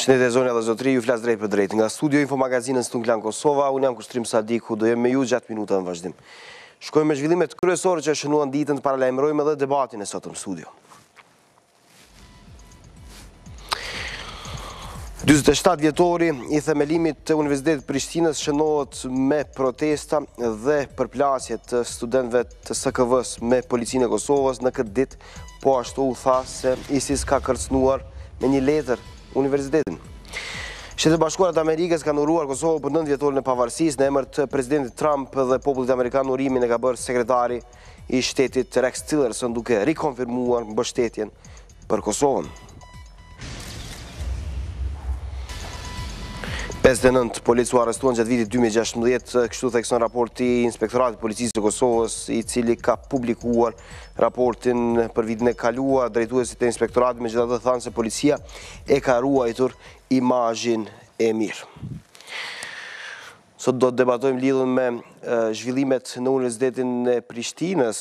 Përshëndetje zonja dhe zotëri, ju flas drejt për drejt. Nga studio infomagazinës tonë Klan Kosova, unë jam Kushtrim Sadiku, do jem me ju gjatë minuta në vazhdim. Shkojmë me zhvillimet kryesore që shënuan ditën, paralajmërojmë edhe debatin e sotëm studio. 47 vjetori i themelimit të Universitetit Prishtinës shënohet me protesta dhe përplasje të studentëve të SKV-s me policinë e Kosovës në këtë ditë, po ashtu u tha se ISIS ka kërcënuar me një letër Universitetin. Shtetet Bashkuara të Amerikës kanë uruar Kosovë për 9 vjetorin e pavarësisë në emër të presidentit Trump dhe popullit amerikan. Urimin e ka bërë sekretari i shtetit Rex Tillerson, duke rikonfirmuar mbështetjen për Kosovën. 59 policë u arrestuan gjatë vitit 2016, kështu thekson raporti i Inspektoratit Policisë të Kosovës, i cili ka publikuar raportin për vitin e kaluar. Drejtuesit e inspektoratit megjithatë thanë se policia e ka ruajtur imazhin e mirë. Sot do të debatojmë lidhur me zhvillimet në Universitetin e Prishtinës,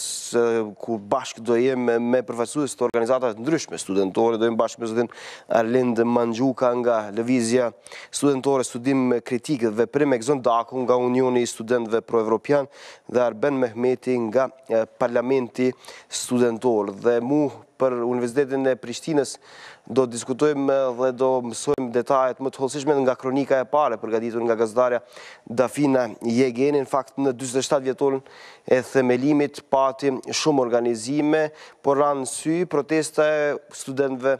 ku bashkë do jem me përfaqësues të organizatave të ndryshme studentore, do jem bashkë me zotin Arlind Mandxuka nga Lëvizja Studentore Studim Kritik dhe Veprim Ekzon Daku nga Unioni i Studentëve Pro-Evropian dhe Arben Mehmeti nga Parlamenti Studentor. Dhe mu për Universitetin e Prishtinës do diskutojmë dhe do mësojmë detajet më të hollësishme nga kronika e pare përgatitur nga gazetarja Dafina Jegeni. Në fakt në 47 vjetorin e themelimit pati shumë organizime, por ranë sy protesta e studentëve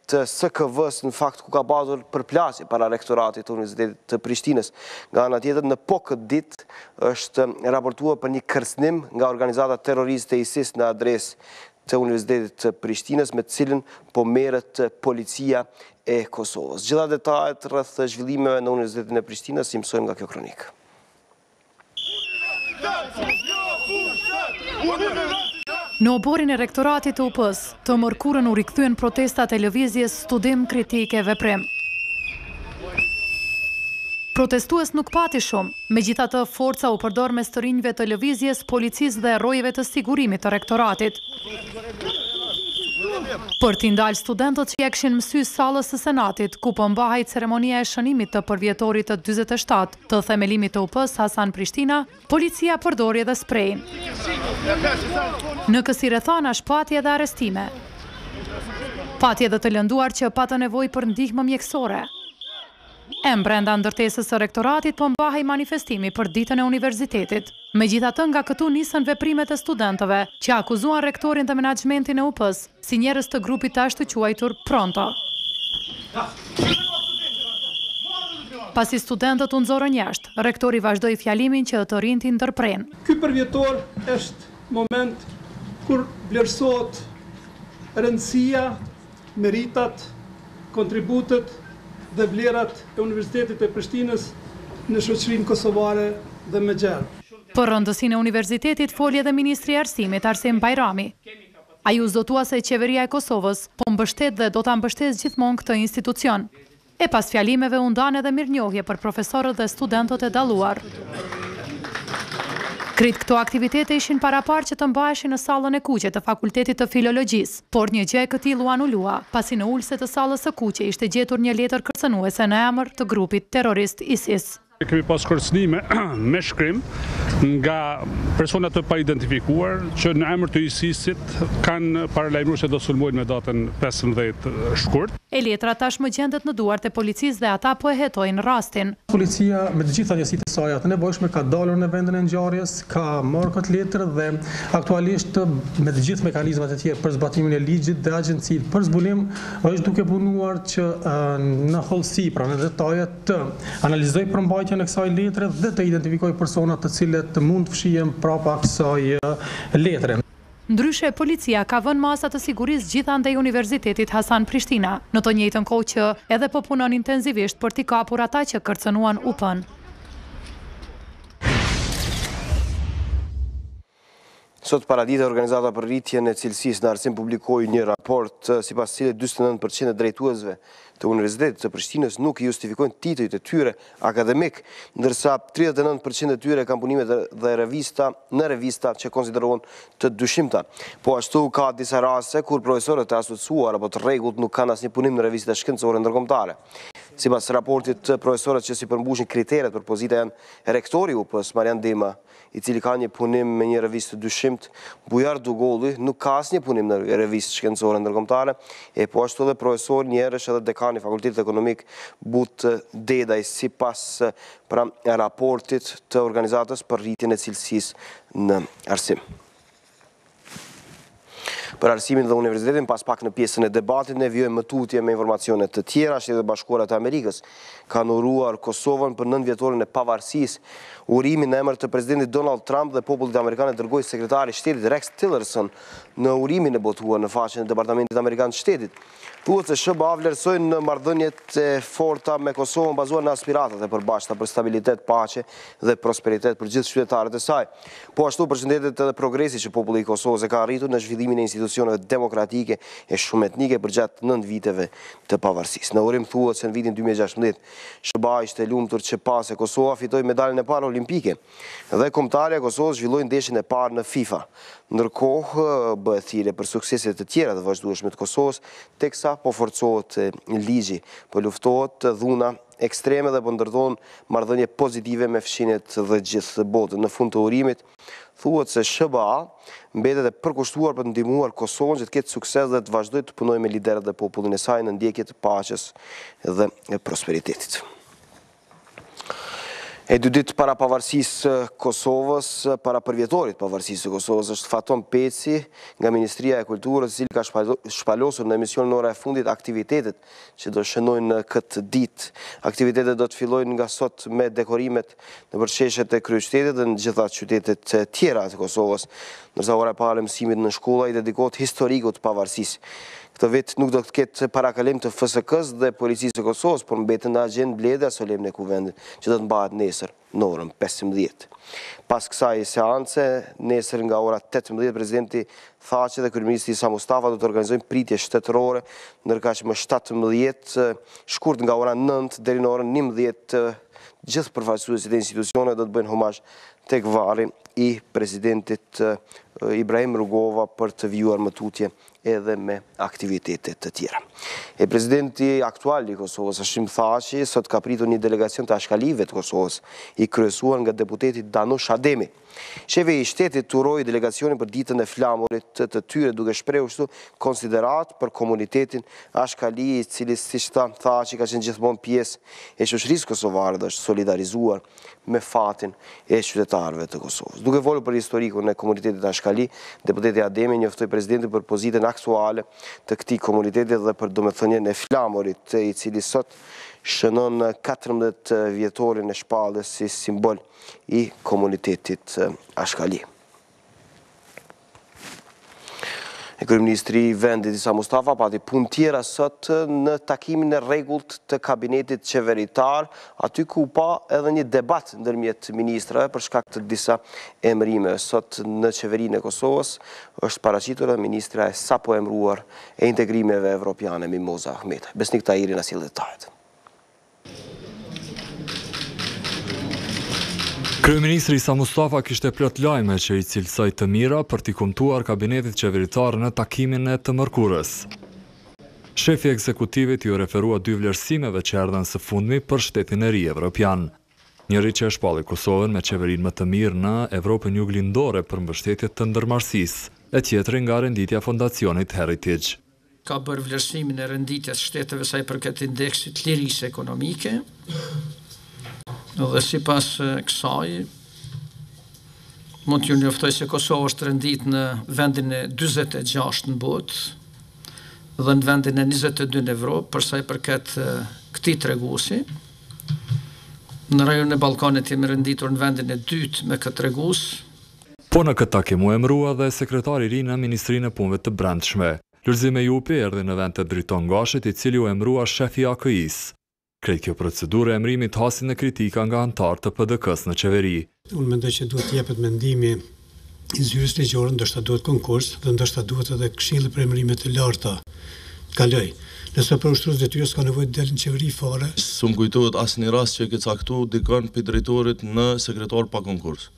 të SKV-s, në fakt ku ka pasur përplasje para rektoratit të Universitetit të Prishtinës. Nga ana tjetër, në këtë ditë është raportuar për një kërcënim nga organizata terroriste ISIS në adresë të Universitetit të Prishtinës, me cilën po merret policia e Kosovës. Gjitha detajet rreth zhvillimeve në Universitetin e Prishtinës i mësojmë nga kjo kronikë. Në oborin e rektoratit të UP-s, të mërkurën u rikthyen protestat e lëvizjes Studim Kritik e Veprim. Protestues nuk pati shumë, megjithatë forca u përdor mes të rinjve të lëvizjes, policisë dhe rrojeve të sigurimit të rektoratit. Për t'i ndalë studentët që kishin mësy sallës së Senatit, ku po mbahej ceremonia e shënimit të përvjetorit të 47 të themelimit të UP-s Hasan Prishtina, policia përdori edhe sprejin. Në kësi rrethana shpati edhe arrestime. Pati edhe të lënduar që patë nevojë për ndihmë mjekësore. Brenda ndërtesës së rektoratit po mbahej manifestimi për ditën e universitetit. Megjithatë, nga këtu nisën veprimet e studentëve që akuzuan rektorin dhe menaxhmentin e UP-s si njerëz të grupit të ashtu quajtur Pronto. Pasi studentët u nxorën jashtë, rektori vazhdoi fjalimin që të rinjt i ndërprenë. Ky përvjetor është moment kur vlerësohet rëndësia, meritat, kontributet dhe vlerat e Universitetit e Prishtinës në shoqërinë kosovare dhe me gjerë. Për rëndësinë e universitetit foli edhe Ministri i Arsimit Arsim Bajrami. Ai u zotua se qeveria e Kosovës po mbështet dhe do ta mbështesë gjithmonë këtë institucion. E pas fjalimeve u ndan edhe mirënjohje për profesorët dhe studentët e dalluar. Krejt këto aktivitete ishin paraparë që të mbaheshin në sallën e kuqe të Fakultetit të Filologjisë, por një gjë e këtillë u anulua, pasi në ulse të sallës së kuqe ishte gjetur një letër kërcënuese në emër të grupit terrorist ISIS. Kemi pas kërcënime me shkrim nga persona të pa identifikuar që në emër të ISIS-it kanë paralajmëruar se do sulmojnë me datën 15 shkurt. E letra tashmë gjendet në duart e policisë dhe ata po e hetojnë rastin. Policia me të gjitha njësitë e saj të nevojshme ka dalur në vendin e ngjarjes, ka marrë këtë letër dhe aktualisht me të gjithë mekanizmat e tjerë për zbatimin e ligjit dhe agjencitë për zbulim është duke punuar që në hollësi, pra në detaje të analizoj përmbajtjen e kësaj letre dhe të identifikoj personat të cilët mund të fshihen prapa kësaj letre. Ndryshe, policia ka vënë masa të sigurisë gjithandej Universitetit Hasan Prishtina, në të njëjtën kohë që edhe po punon intensivisht për t'i kapur ata që kërcënuan UP-n. Sot paradite organizata për rritjen e cilësisë në arsim publikoi një raport sipas cilit 49% e drejtuesve të Universitetit të Prishtinës nuk justifikojnë titujt e tyre akademik, ndërsa 39% e tyre kanë punime dhe në revista që konsiderohen të dyshimta. Po ashtu ka disa raste kur profesorët e asociuar apo të rregullt nuk kanë asnjë punim në revista shkencore ndërkombëtare. Sipas raportit të profesorët që si përmbushin kriteret për pozita janë rektori UP-s Marian Dema, i cili ka një punim me një revistë të dyshimt, Bujar Dugolli nuk ka asnjë punim në revistë shkencore ndërkombëtare, e po ashtu edhe profesor njerësh edhe dekani Fakultetit Ekonomik But Dedaj, sipas raportit të organizatës për rritjen e cilësisë në arsim. Për arsimin dhe universitetin, pas pak në pjesën e debatit, ne vjojmë më tutje me informacionet të tjera. Shtetet e Bashkuara të Amerikës kanë uruar Kosovën për 9 vjetorin e pavarësisë. Urimin në emër të presidentit Donald Trump dhe popullit amerikan e dërgoi sekretari i shtetit Rex Tillerson në urimin e botuar në faqen e Departamentit Amerikan të Shtetit. Thuhet se SBA vlerësojnë marrëdhëniet e forta me Kosovën bazuar në aspiratat e përbashkëta për stabilitet, paqe dhe prosperitet për gjithë qytetarët e saj. Po ashtu përshëndetet edhe progresi që populli i Kosovës e ka arritur në zhvillimin e institucioneve demokratike e shumë etnike përgjatë 9 viteve të pavarësisë. Në urim thuhet se në vitin 2016 SBA ishte lumtur që pas e Kosova fitoi medaljen e parë olimpike dhe kombëtarja e Kosovës zhvilloi ndeshjen e parë në FIFA. Ndërkohë bëhet thirrje për sukseset të tjera të vazhdueshme të Kosovës, teksa po forcohet ligji, po luftohet dhuna ekstreme dhe po ndërtohen marrëdhënie pozitive me fshinjet dhe gjithë botën. Në fund të urimit thuhet se SBA mbetet e përkushtuar për të ndihmuar Kosovën që të ketë sukses dhe të vazhdojë të punojë me liderët dhe popullin e saj në ndjekje të paqes dhe prosperitetit. E 2 ditë para pavarësisë Kosovës, para përvjetorit pavarësisë Kosovës, është Faton Peci nga Ministria e Kulturës, i cili ka shpalosur në emisionin Ora e fundit aktivitetet që do shënojnë këtë ditë. Aktivitetet do të fillojnë nga sot me dekorimet në përsheshet e kryeqytetit dhe në gjitha qytetet tjera të Kosovës, ndërsa ora e parë e mësimit në shkolla i dedikohet historikut të pavarësisë. Këtë vit nuk do të ketë parakalim të FSK-s dhe Policisë së Kosovës, por mbeten në agjendë mbledhja e solemne e kuvendit, që do të mbahet nesër në orën 15. Pas kësaj seance, nesër nga ora 18, presidenti Thaçi dhe kryeministri Isa Mustafa do të organizojnë pritje shtetërore, ndërka që më 17, shkurt nga ora 9 deri në orën 11, gjithë përfaqësuesit e institucioneve do të bëjnë homazh tek varri i presidentit Ibrahim Rugova për të vijuar më tutje edhe me aktivitetet të tjera. Presidenti aktual i Kosovës, Hashim Thaçi, sot ka pritur një delegacion të ashkalive të Kosovës, i kryesuar nga deputeti Danush Ademi. Shefi i shtetit uroi delegacionin për ditën e flamurit të tyre, duke shprehur kështu konsiderat për komunitetin ashkali, i cili siç tha Thaçi ka qenë gjithmonë pjesë e shoqërisë kosovare dhe është solidarizuar me fatin e qytetarëve të Kosovës. Duke folur për historikun e komunitetit ashkali, deputeti Ademi njoftoi presidentin për pozitën aktuale të këtij komuniteti dhe për domethënien e flamurit, i cili sot shënon 14 vjetorin e shpalljes si simbol i komunitetit ashkali. Kryeministri i vendit Isa Mustafa pati punë tjera sot në takimin e rregullt të kabinetit qeveritar, aty ku pa edhe një debat ndërmjet ministrave për shkak të disa emërimeve. Sot në qeverinë e Kosovës është paraqitur edhe ministra e sapo emëruar e integrimeve evropiane Mimoza Ahmeta. Besnik Tahiri na sjell detajet. Kryeministri Isa Mustafa kishte plot lajme që i cilësoj të mira për t'i kumtuar kabinetit qeveritar në takimin e të mërkurës. Shefi ekzekutivit ju referua 2 vlerësimeve që erdhen së fundmi për shtetin e ri evropian. Njëri që e shpalli Kosovën me qeverin më të mirë në Evropën juglindore për mbështetjet të ndërmarrësisë, e tjetri nga renditja fondacionit Heritage. Ka bërë vlerësimin e renditjes shteteve sa i përket indeksit lirisë ekonomike, dhe si pas kësaj, mund t'ju njoftoj se Kosova është rendit në vendin e 46 në botë dhe në vendin e 22 në Evropë, përsa i përket këtij treguesi. Në rajonin e Ballkanit jemi renditur në vendin e 2 me këtë tregues. Po në këtë takim u emërua dhe sekretari i ri në Ministrinë e Punëve të Brendshme. Lulzim Ejupi erdhi në vend të Driton Gashit, i cili u emërua shefi i AKI-s. Krejt kjo procedurë e emërimit hasi në kritika nga antarë të PDK-s në qeveri. Unë mendoj që duhet jepet mendimi i zyrës ligjore, ndoshta duhet konkurs dhe ndoshta duhet edhe këshilli për emërime të larta. Kaloj. Nëse për ushtrues detyrës ka nevojë të dalë në qeveri fare. S'm kujtohet asnjë rast që ke caktuar dikon për drejtorit në sekretar pa konkurs.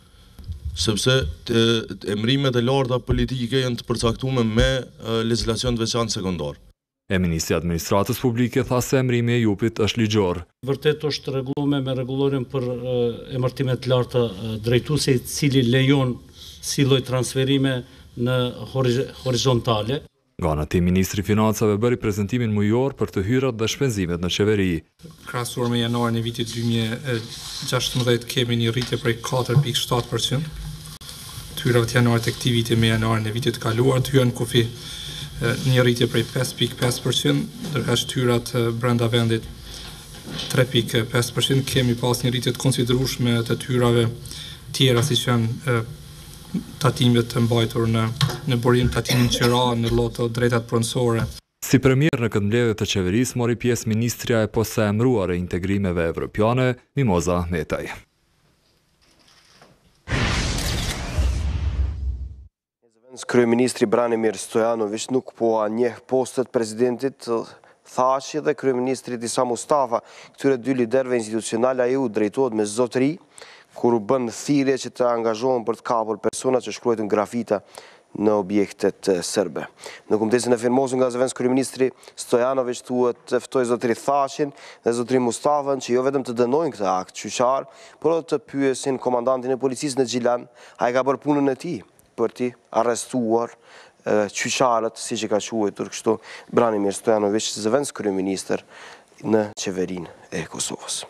Sepse emërimet e larta politike janë të përcaktuar me legjislacion të veçantë sekondar. E Ministri i Administratës Publike tha se emrimi e jupit është ligjor. Vërtet është rregulluar me rregullorin për emërtime të larta drejtuesi, i cili lejon si lloj transferime në horizontale. Nga ana tjetër, Ministri i Financave bëri prezantimin mujor për të hyrat dhe shpenzimet në qeveri. Krahasuar me janarin e vitit 2016 kemi një rritje prej 4.7%. Të hyrat të janarit të këtij viti me janarin e vitit të kaluar, të hyra në kufi një rritje prej 5.5%, ndërkaq të hyrat brenda vendit 3.5%. Kemi pas një rritje të konsiderueshme të hyrave tjera, siç janë tatimet të mbajtur në burim, tatimin qira, në loto, drejtat pronësore. Si premier në këtë mbledhje të qeverisë mori pjesë ministrja e posaemëruar e integrimeve evropiane, Mimoza Metaj. Kryeministri Branimir Stojanović nuk po njeh postet presidentit, thashi dhe kryeministri Isa Mustafa. Këtyre dy liderëve institucionale ai u drejtohet me zotëri kur u bën thirrje që të angazhohen për të kapur persona që shkruajtën grafita në objektet serbe. Në kumtesin e firmosur nga zëvendës kryeministri Stojanović duhet të ftoj zotëri Thashin dhe zotëri Mustafën që jo vetëm të dënojnë këtë akt qyqar, por edhe të pyesin komandantin e policisë në Gjilan, ai ka bërë punën e tij për t'i arrestuar qyqarët, siç e ka quajtur kështu Branimir Stojanović, zëvendës kryeministër në qeverinë e Kosovës.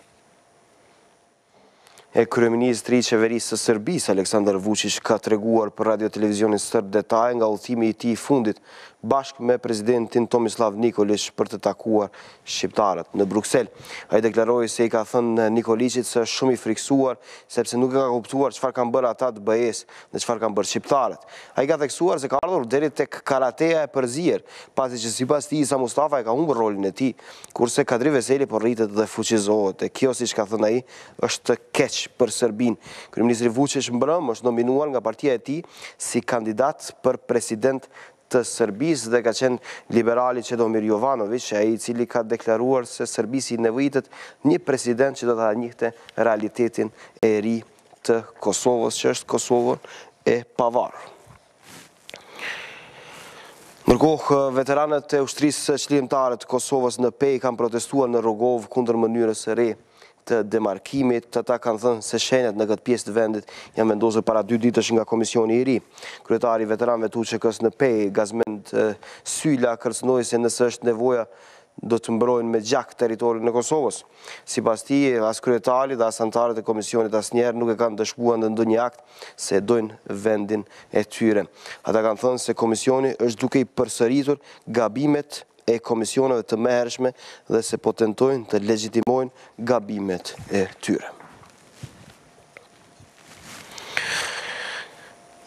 E kryeministri i qeverisë së Serbisë, Aleksandar Vučić, ka treguar për radio-televizionin serb detaje nga udhëtimi i tij i fundit bashkë me presidentin Tomislav Nikolić për të takuar shqiptarët në Bruksel. Ai deklaroi se i ka thënë Nikolićit se është shumë i friksuar sepse nuk e ka kuptuar çfarë kanë bërë ata të BE-s dhe çfarë kanë bërë shqiptarët. Ai ka theksuar se ka ardhur deri tek karateja e përzier, pasi që sipas tij Isa Mustafa e ka humbur rolin e tij, kurse Kadri Veseli po rritet dhe fuqizohet. E kjo, siç ka thënë ai, është keq për Serbinë. Kryeministri Vučić mbrëm është nominuar nga partia e tij si kandidat për president të Serbisë dhe ka qenë liberali Čedomir Jovanović, ai i cili ka deklaruar se Serbisë i nevojitet një president që do ta njihte realitetin e ri të Kosovës, që është Kosovën e pavarur. Ndërkohë, veteranët e ushtrisë çlirimtare të Kosovës në Pej kanë protestuar në Rogov kundër mënyrës së re të demarkimit. Ata kanë thënë se shenjat në këtë pjesë të vendit janë vendosur para 2 ditësh nga Komisioni i ri. Kryetari i veteranëve të UÇK-s në Pej, Gazmend Syla, kërcënoi se nëse është nevoja do të mbrojnë me gjak territorin e Kosovës. Sipas tij, as kryetari dhe as anëtarët e komisionit asnjëherë nuk e kanë dëshmuar në ndonjë akt se dojnë vendin e tyre. Ata kanë thënë se komisioni është duke i përsëritur gabimet e komisioneve të mëhershme dhe se po tentojnë të legjitimojnë gabimet e tyre.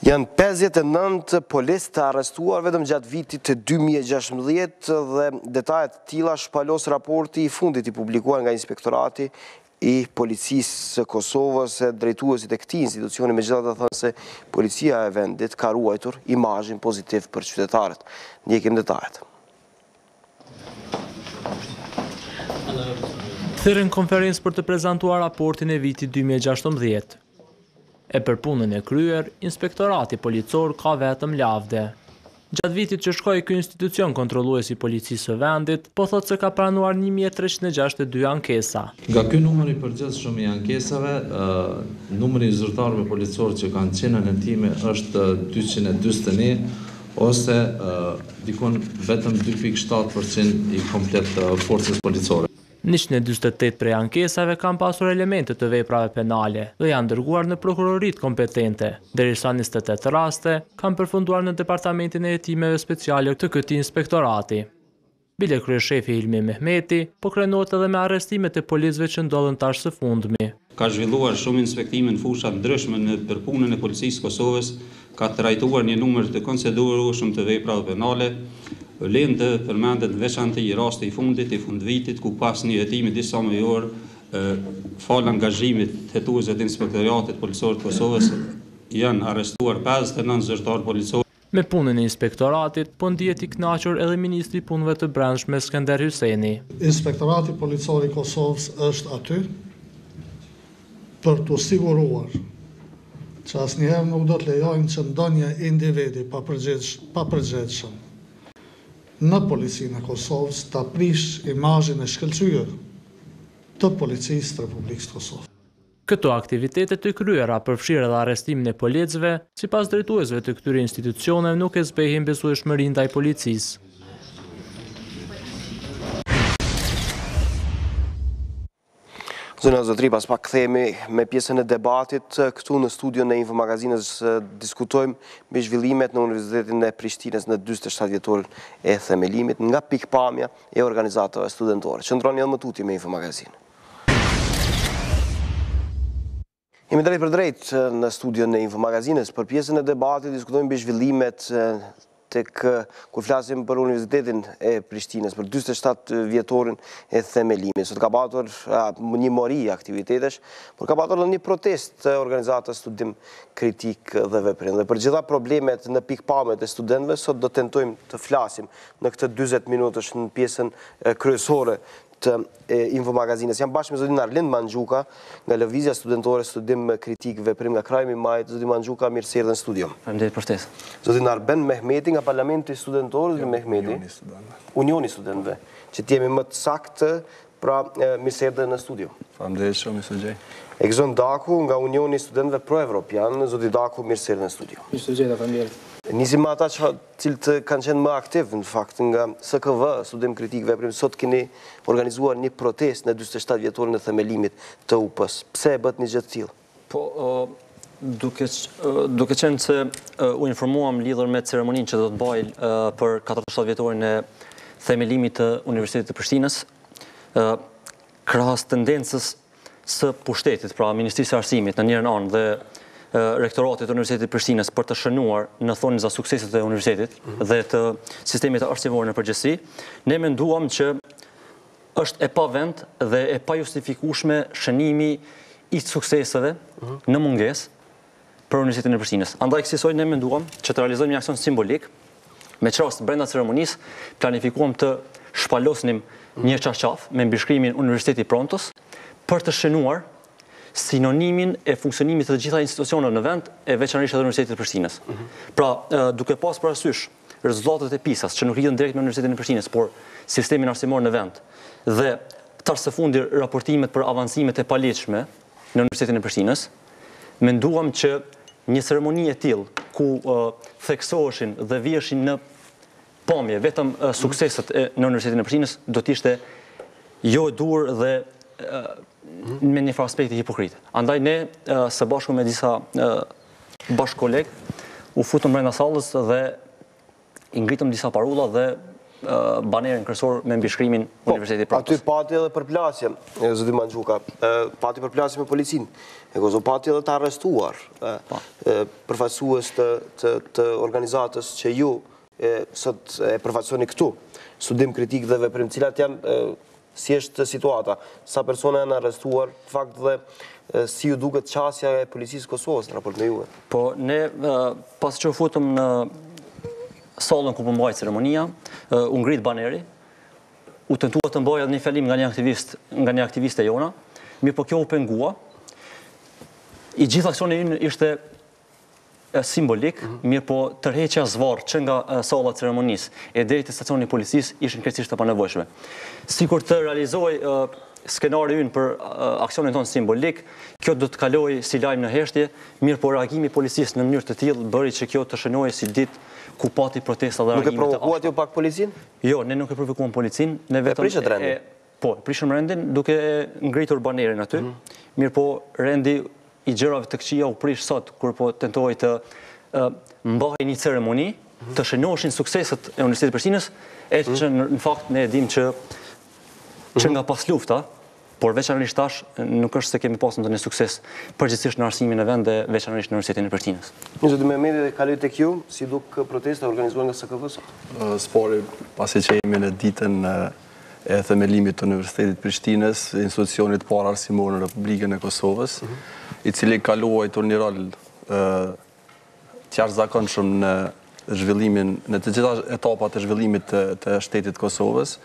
Janë 59 policë të arrestuar vetëm gjatë vitit të 2016 dhe detajet të tilla shpalos raporti i fundit i publikuar nga Inspektorati i Policisë së Kosovës. Drejtuesit e këtij institucioni megjithatë thonë se policia e vendit ka ruajtur imazhin pozitiv për qytetarët. Ndjekim detajet. Thirrën konferencë për të prezantuar raportin e vitit 2016. E për punën e kryer, Inspektorati Policor ka vetëm lavde. Gjatë vitit që shkoi ky institucion kontrollues i policisë së vendit, po thotë se ka pranuar 1362 ankesa. Nga ky numër i përgjithshëm i ankesave, numri i zyrtarëve policor që kanë qenë në time është 241 ose dikon vetëm 2.7% i komplet forcës policore. 148 prej ankesave kanë pasur elemente të veprave penale dhe janë dërguar në prokuroritë kompetente, derisa 28 raste kanë përfunduar në departamentin e hetimeve speciale të këtij inspektorati. Bile kryeshefi Hilmi Mehmeti po krenohet edhe me arrestimet e policëve që ndodhen tash së fundmi. Ka zhvilluar shumë inspektime në fusha ndryshme në përpunën e policisë Kosovës, ka trajtuar një numër të konsiderueshëm të veprave penale. Lënë të përmendet veçantë i rasti i fundit, i fundvitit, ku pas një hetimi disa muaj, fal angazhimit hetuesve të Inspektoratit Policor të Kosovës, janë arrestuar 59 zyrtar policor. Me punën e inspektoratit, po ndihet i kënaqur edhe ministri i punëve të brendshme Skënder Hyseni. Inspektorati Policor i Kosovës është aty për të siguruar që asnjëherë nuk do të lejojmë që ndonjë individi pa përgjegjshëm në policinë e Kosovës të aprish imazhin e shkëlqyer të policisë të Republikës Kosovë. Këto aktivitetet të kryera përfshirë edhe arrestimin e policëve, sipas drejtuesve të këtyre institucioneve nuk e zbehin besueshmërinë ndaj policisë. Zona Zotri, pas pak kthehemi me pjesën e debatit. Këtu në studion e Infomagazinës diskutojmë me zhvillimet në Universitetin e Prishtinës në 47 vjetorin e themelimit nga pikpamja e organizatave studentore. Qëndroni edhe më tutje me Infomagazinë. Jemi drejt për drejt në studion e Infomagazinës. Për pjesën e debatit diskutojmë me zhvillimet kur flasim për Universitetin e Prishtinës, për 47 vjetorin e themelimit. Sot ka patur një mori aktivitetesh, por ka patur një protest organizatës studim kritik dhe veprim. Dhe për gjitha problemet në pikpamjet e studentëve, sot do tentojmë të flasim në këtë 40 minutësh në pjesën kryesore të Infomagazinës. Jam bashkë me zotin Arlind Manxhuka nga Lëvizja Studentore Studim Kritik Veprim nga Krajmi i Majit. Zotin Manxhuka, mirë se erdhën në studio. Faleminderit për ftesën. Zotin Arben Mehmeti nga Parlamenti Studentor, Unioni Studentëve, që t'jemi më të saktë, pra mirë se erdhën në studio. Faleminderit shumë, Mr. Gjej. Egzon Daku nga Unioni Studentëve Pro-Evropian. Zotin Daku, mirë se erdhën në studio. Mirë se gjeta, faleminderit. Nisim me ata cilët kanë qenë më aktiv, në fakt, nga SKV, Studim Kritik Veprim, sot keni organizuar një protest në 47 vjetorin e themelimit të UP-s. Pse e bët një gjë të tillë? Po, duke qenë se u informuam lidhur me ceremoninë që do të bëj për 47 vjetorin e themelimit të Universitetit të Prishtinës, krahas tendencës së pushtetit, pra Ministrisë së Arsimit në njërin anë dhe Rektoratit të Universitetit të Prishtinës për të shënuar në thonin za sukseset e universitetit dhe të sistemit të arsimor në përgjithësi, ne menduam që është e pa vend dhe e pa justifikueshme shënimi i sukseseve në mungesë për Universitetin e Prishtinës. Andaj kësaj ne menduam që të realizojmë një aksion simbolik, me çast brenda ceremonisë planifikuam të shpalosnim një çarçaf me mbishkrimin Universiteti Prontos për të shënuar sinonimin e funksionimit të gjitha institucioneve në vend e veçanërisht edhe Universitetit të Prishtinës. Pra, duke pas parasysh rezultatet e PISA-s që nuk lidhen drejt me Universitetin e Prishtinës, por sistemin arsimor në vend dhe tash së fundi raportimet për avancimet e paligjshme në Universitetin e Prishtinës, menduam që një ceremoni e tillë ku theksoheshin dhe viheshin në pamje vetëm sukseset në Universitetin e Prishtinës do të ishte jo e dur dhe me një farë aspekti hipokrite. Andaj ne, së bashku me disa bashkë kolegë, u futëm brenda sallës dhe i ngritëm disa parulla dhe banerin kryesor me mbishkrimin Universitetit Prontos. Aty pati edhe përplasje, zotin Manxhuka, pati përplasje me policinë e Kosovës, pati edhe të arrestuar përfaqësues të organizatës që ju sot e përfaqësoni këtu, Studim Kritik dhe Veprim, cilat janë si është situata, sa persona janë arrestuar, fakt dhe si ju duket qasja e policisë Kosovës në raport me juve? Po, ne, pas që u futëm në sallën ku përmbaj ceremonia, u ngrit baneri, u tentua të mbaj edhe një fjalim nga një aktiviste jona, mirë po kjo u pengua, i gjithë aksioni ynë ishte simbolik, mirë po tërheqja zvarr që nga salla e ceremonisë e deri te stacioni i policisë ishin krejtësisht të panevojshme. Sikur të realizoj skenari ynë për aksionin tonë simbolik, kjo do të kaloj si lajm në heshtje, mirë po reagimi i policisë në mënyrë të tillë bëri që kjo të shënojë si ditë ku pati protesta dhe reagime të ashpra. Nuk e provokuat ju pak policinë? Jo, ne nuk e provokuam policinë, ne vetëm prishët rendin? Po, prishëm rendin duke ngritur banerin aty. Mirë po rendi i gjërave të këqija u prish sot, kur po tentoi të mbahej një ceremoni, të shënoheshin sukseset e Universitetit të Prishtinës, e që në fakt ne e dim që nga pas lufta, por veçanërisht tash nuk është se kemi pasur ndonjë sukses përgjithsisht në arsimin e vend dhe veçanërisht në Universitetin e Prishtinës. Zotë Mehmeti, kaloj tek ju, si duk protesta organizuar nga SKV sot? Spori, pasi që jemi në ditën e themelimit të Universitetit Prishtinës, institucionit parë arsimor në Republikën e Kosovës, i cili kaluaj të një rol jashtëzakonshëm në zhvillimin, në të gjitha etapat e zhvillimit të shtetit Kosovës,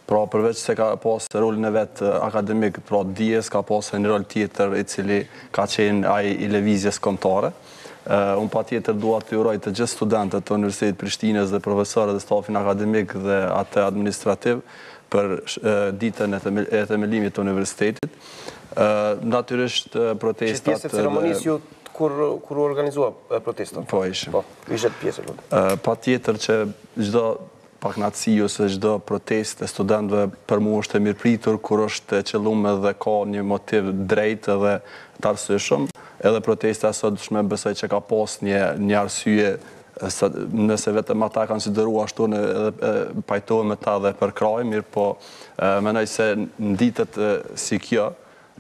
pra përveç se ka pas rolin e vetë akademik, pra dijes ka pas një rol tjetër i cili ka qenë ai i lëvizjes kombëtare, Unë patjetër dua të uroj të gjithë studentët të Universitetit Prishtinës dhe profesorët dhe stafin akademik dhe atë administrativ për ditën e themelimit të universitetit. Natyrisht protestat... Qështë pjesë e ceremonisë ju kur organizua protestën? Po, ishim. Po, ishet pjesë. Patjetër që gjdo paknaci ose gjdo protest e studentëve për mu është e mirëpritur kur është e qëllume dhe ka një motiv drejt edhe të arsyeshëm. Edhe protesta sot shme besoj që ka pas një arsye nëse vetëm ata kanë konsideru ashtu edhe pajtohem me ta dhe për kraj, mirë po menoj se në ditët si kjo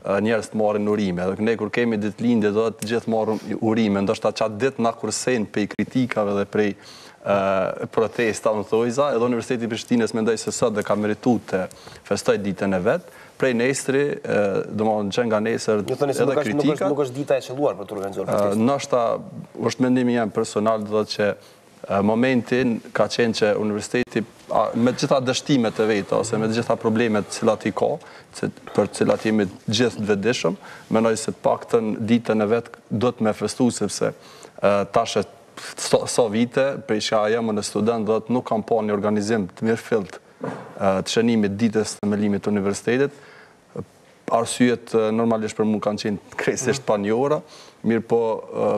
njerës të marrin urime. Dhe ne kur kemi ditëlindje do të gjithë marrin urime, ndoshta qatë ditë na kursen prej kritikave dhe prej protesta në thojza, edhe Universiteti Prishtinës mendoj se sot dhe ka meritu të festoj ditën e vetë, prej nesëri, do më që nga nesër edhe kritika. Nuk është dita e qëlluar për të organizuar protestë? Nështë është mendimi jam personal dhe që momentin ka qenë që Universiteti, me gjitha dështimet e vetë, ose me gjitha problemet cilat i ka, për cilat jemi gjithë vedishëm, menoj se paktën ditën e vetë do të me festu, sepse tashet so vite, prej shka jemë në student, dhe nuk kam pa një organizim të mirë fillt të shënimit ditës të themelimit të universitetit. Arsyet normalisht për mu kanë qenë kresisht pa një ora, mirë po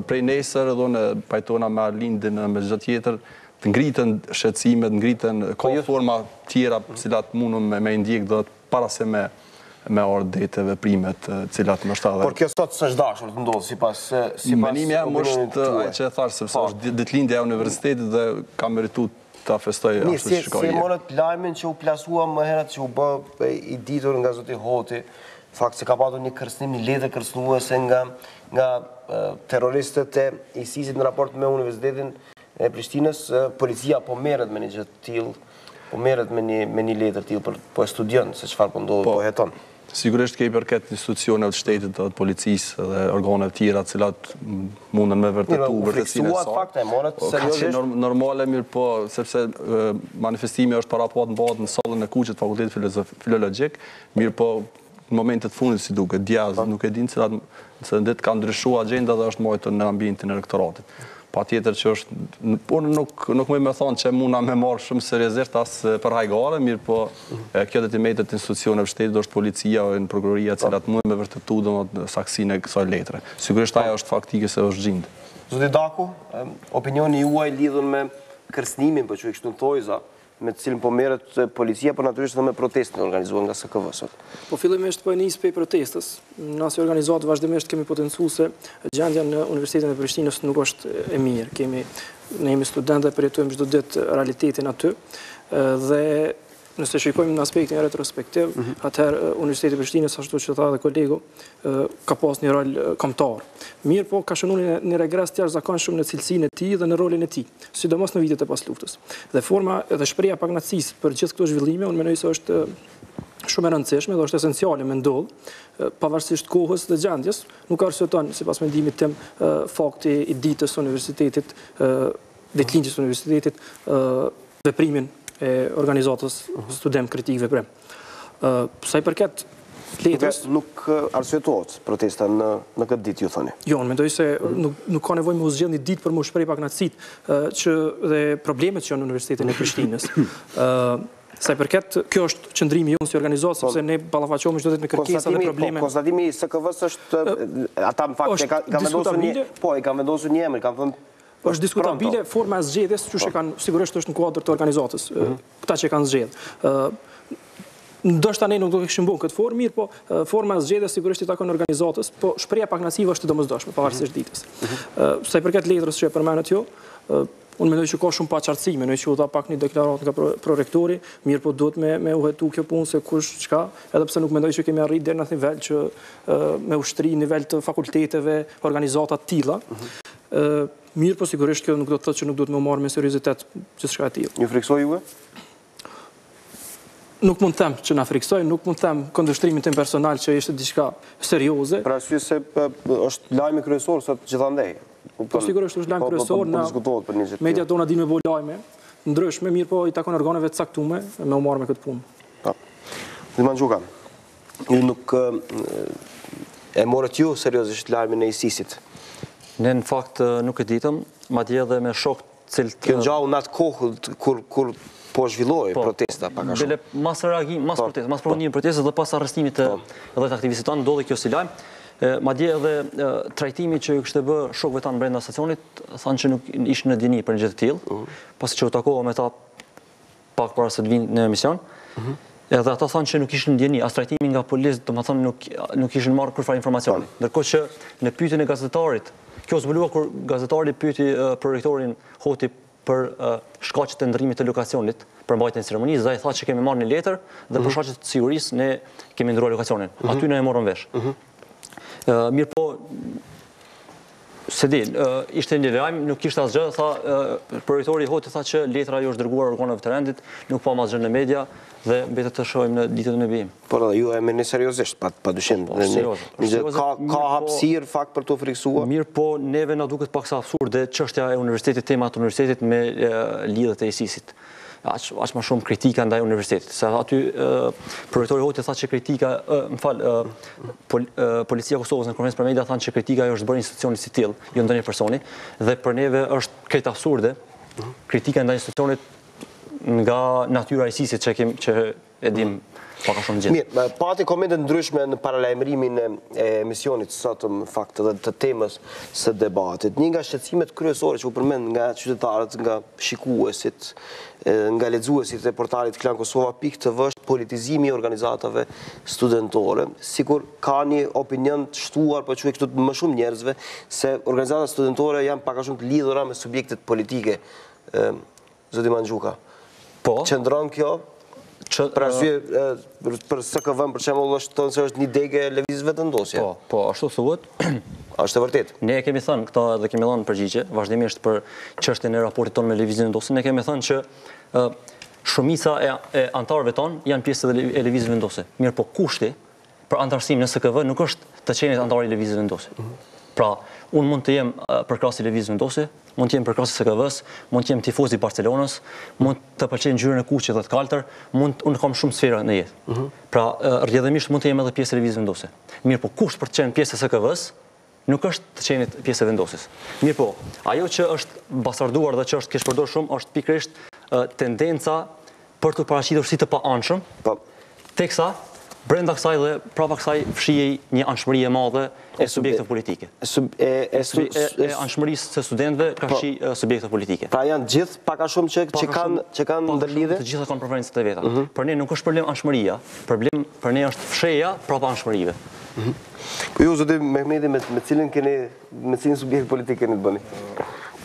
prej nesër edhe në pajtona me Arlindin me gjithë tjetër, të ngritën shqecimet, ngritën ka forma tjera cilat mundun me indjek dhe para se me orë dete veprimet cilat më shta dhe... Por kjo sot së është dashur të ndodhë, si pas menimi jam është që e tharë, sepse është ditëlindja e universitetit dhe ka meritu ta festoj ashtu që shkoj. Si e morët lajmin që u plasua më herët që u bë i ditur nga zoti Hoti, fakt se ka patur një kërcënim, një letër kërcënuese nga terroristët e ISIS-it në raport me Universitetin e Prishtinës, policia po merret me një gjë të tillë, po merret me një letër të tillë, po e studion se çfarë po ndodh, po heton. Sigurisht ke i përket institucionet të shtetit, të policisë dhe organet tjera cilat mundën me vërtetu vërtetësinë e saj. Ka qenë normale, mirë po, sepse manifestimi është parapat në batë në sallën e kuqet Fakultetit Filologjik, mirë po në momentet fundit si duke, djazë, nuk e din cilat se në ditë ka ndryshu agenda dhe është mojtë në ambientin e rektoratit. Pa tjetër që është, por nuk me thonë që muna me marë shumë seriozisht asë për hajgare, mirë po kjo dhe të mejtët institucionet shtetit, do është policia o në prokuroria cilat mund me vërtetu dhe në saksinë e kësaj letre. Sigurisht aja është faktike se është gjindë. Zoti Daku, opinioni juaj lidhën me kërcënimin, për që i kështu në thojza, me të cilën po merret policia, por natyrisht edhe me protestën organizuar nga SKV sot. Po fillimisht po e nis pe protestës. Në asnjë organizatë vazhdimisht kemi potencuar se gjendja në Universitetin e Prishtinës nuk është e mirë. Ne jemi studentë dhe përjetojmë çdo ditë realitetin aty dhe nëse shikojmë në aspektin retrospektiv, atëherë Universiteti i Prishtinës, ashtu që tha dhe kolegu, ka pas një rol kombëtar. Mirë po, ka shënuar një regres të jashtëzakonshëm në cilësinë e tij dhe në rolin e tij, sidomos në vitet e pas luftës. Dhe forma dhe shpreha pagnacisë për gjithë këto zhvillime, unë mendoj se është shumë e rëndësishme dhe është esenciale me ndodh, pavarësisht kohës dhe gjendjes, nuk arsyeton, sipas mendimit tim, fakti i ditës universitetit, ditëlindjes universitetit, veprimin e organizatës student kritik veprim. Sa i përket letrës... Nuk arsyetohet protesta në këtë ditë, ju thoni? Jo, në mendoj se nuk ka nevojë me u zgjedh një ditë për më shpreh paknaqësitë dhe problemet që janë në Universitetin e Prishtinës. Sa i përket, kjo është qëndrimi jonë si organizatë, sepse ne ballafaqohemi çdo ditë me kërkesa dhe probleme. Konstatimi i SKV-s është, ata në fakt kanë vendosur një emër, kanë thënë është diskutabile forma e zgjedhjes, që sigurisht është në kuadër të organizatës, këta që kanë zgjedhë. Ndoshta ne nuk do të kishim bën këtë formë, mirë, po forma e zgjedhjes sigurisht i takon organizatës, po shpreha paknacive është e domosdoshme, pavarësisht ditës. Sa i përket letrës që e përmendet ju, unë mendoj që ka shumë paqartësi, mendoj që u dha pak një deklaratë nga prorektori, mirë po duhet me uhetu kjo punë se kush çka, edhe pse nuk mendoj që kemi arritur deri në atë nivel që me ushtri nivel të fakulteteve, organizata të tilla. Mirë, po sigurisht kjo nuk do të thotë që nuk duhet me marrë me seriozitet gjithçka e tillë. Ju friksoi juve? Nuk mund të them që na friksoi, nuk mund të them kundërshtrimin tim personal që ishte diçka serioze. Për arsye se është lajmi kryesor sot gjithandej. Po sigurisht është lajm kryesor, na mediat tona dinë me bëj lajme, ndryshme, mirë po i takon organeve të caktuara me u marrë me këtë punë. Po. Dimandjuka, ju nuk e morët ju seriozisht lajmin e ISIS-it. Ne në fakt nuk e ditëm, madje edhe me shok cilët... Kjo ngjau në atë kohë kur po zhvilloi protesta pak a shumë. Mas reagim, mas protestë, mas provokimit protestës dhe pas arrestimit të 10 aktivistëve tanë ndodhi kjo si lajm. Madje edhe trajtimi që kishte bë shokëve tanë brenda stacionit thanë që nuk ishin në dini për një gjë të tillë, pasi që u takova me ta pak para se të vinë në emision. Edhe ata thanë që nuk ishin në djeni, as trajtimi nga policë, domethënë nuk ishin marrë kurfar informacioni. Ndërkohë që në pyetjen e gazetarit, kjo zbulua kur gazetari pyeti prorektorin Hoti për shkaqet e ndërrimit të lokacionit për mbajtjen e ceremonisë, dhe ai tha që kemi marrë një letër dhe për shkaqe të sigurisë ne kemi ndryruar lokacionin. Aty ne e morëm vesh. Mirë po, se di, ishte një lajm, nuk ishte asgjë, tha prorektori Hoti tha që letra ju është dërguar organeve të rendit, nuk pa asgjë në media dhe mbetet të shohim në ditët e vijim. Por ju e merrni seriozisht, padyshim. Ka hapësirë fakt për të friksuar? Mirë po, neve na duket paksa absurde çështja e universitetit, tema të universitetit me lidhjet e ISIS-it. Aq më shumë kritika ndaj universitetit. Se aty prorektori Hoti tha që kritika, policia e Kosovës në konferencë për media thanë që kritika është bërë institucionit si tillë, jo ndonjë personi, dhe për neve është krejt absurde kritika ndaj institucionit nga natyra e ISIS-it që e dim pak a shumë gjithë. Mirë, pati komente ndryshme në paralajmërimin e emisionit sot në fakt dhe të temës së debatit. Një nga shqetësimet kryesore që u përmend nga qytetarët, nga shikuesit, nga lexuesit e portalit Klan Kosova .tv është politizimi i organizatave studentore. Sikur ka një opinion të shtuar, po quaj këtu më shumë njerëzve, se organizatat studentore janë pak a shumë të lidhura me subjektet politike. Zoti Mandxuka. Po. Qëndron kjo? Për arsye, për SKV-n për shembull është thënë se është një degë e lëvizjes vetëndosje. Po, ashtu thuhet. Është e vërtet. Ne kemi thënë këto dhe kemi dhënë përgjigje vazhdimisht për çështjen e raportit tonë me lëvizjen vendosje. Ne kemi thënë që shumica e antarëve tonë janë pjesë e lëvizjes vendosje. Mirë po, kushti për antarësimin në SKV nuk është të qenit antar i lëvizjes vendosje. Pra, unë mund të jem për krahas i lëvizjes vendosje, mund të jem për krahas i SKV-s, mund të jem tifoz i Barcelonës, mund të pëlqej ngjyrën e kuqe dhe të kaltër, unë kam shumë sfera në jetë. Pra, rrjedhimisht mund të jem edhe pjesë e lëvizjes vendosje. Mirë po, kusht për të qenë pjesë e SKV-s nuk është të qenit pjesë e vendosjes. Mirë po, ajo që është basarduar dhe që është keq përdorur shumë është pikërisht tendenca për të paraqitur si të pa-anshëm, teksa brenda kësaj dhe prapa kësaj fshihej një anshmëri e madhe e subjekteve politike. E anshmërisë së studentëve ka fshi subjekte politike. Pra janë gjithë pak a shumë që kanë ndërlidhje? Të gjitha kanë preferencat e veta. Për ne nuk është problem anshmëria, problem për ne është fshehja prapa anshmërive. Po ju zoti Mehmeti me cilin subjekt politik keni të bëni?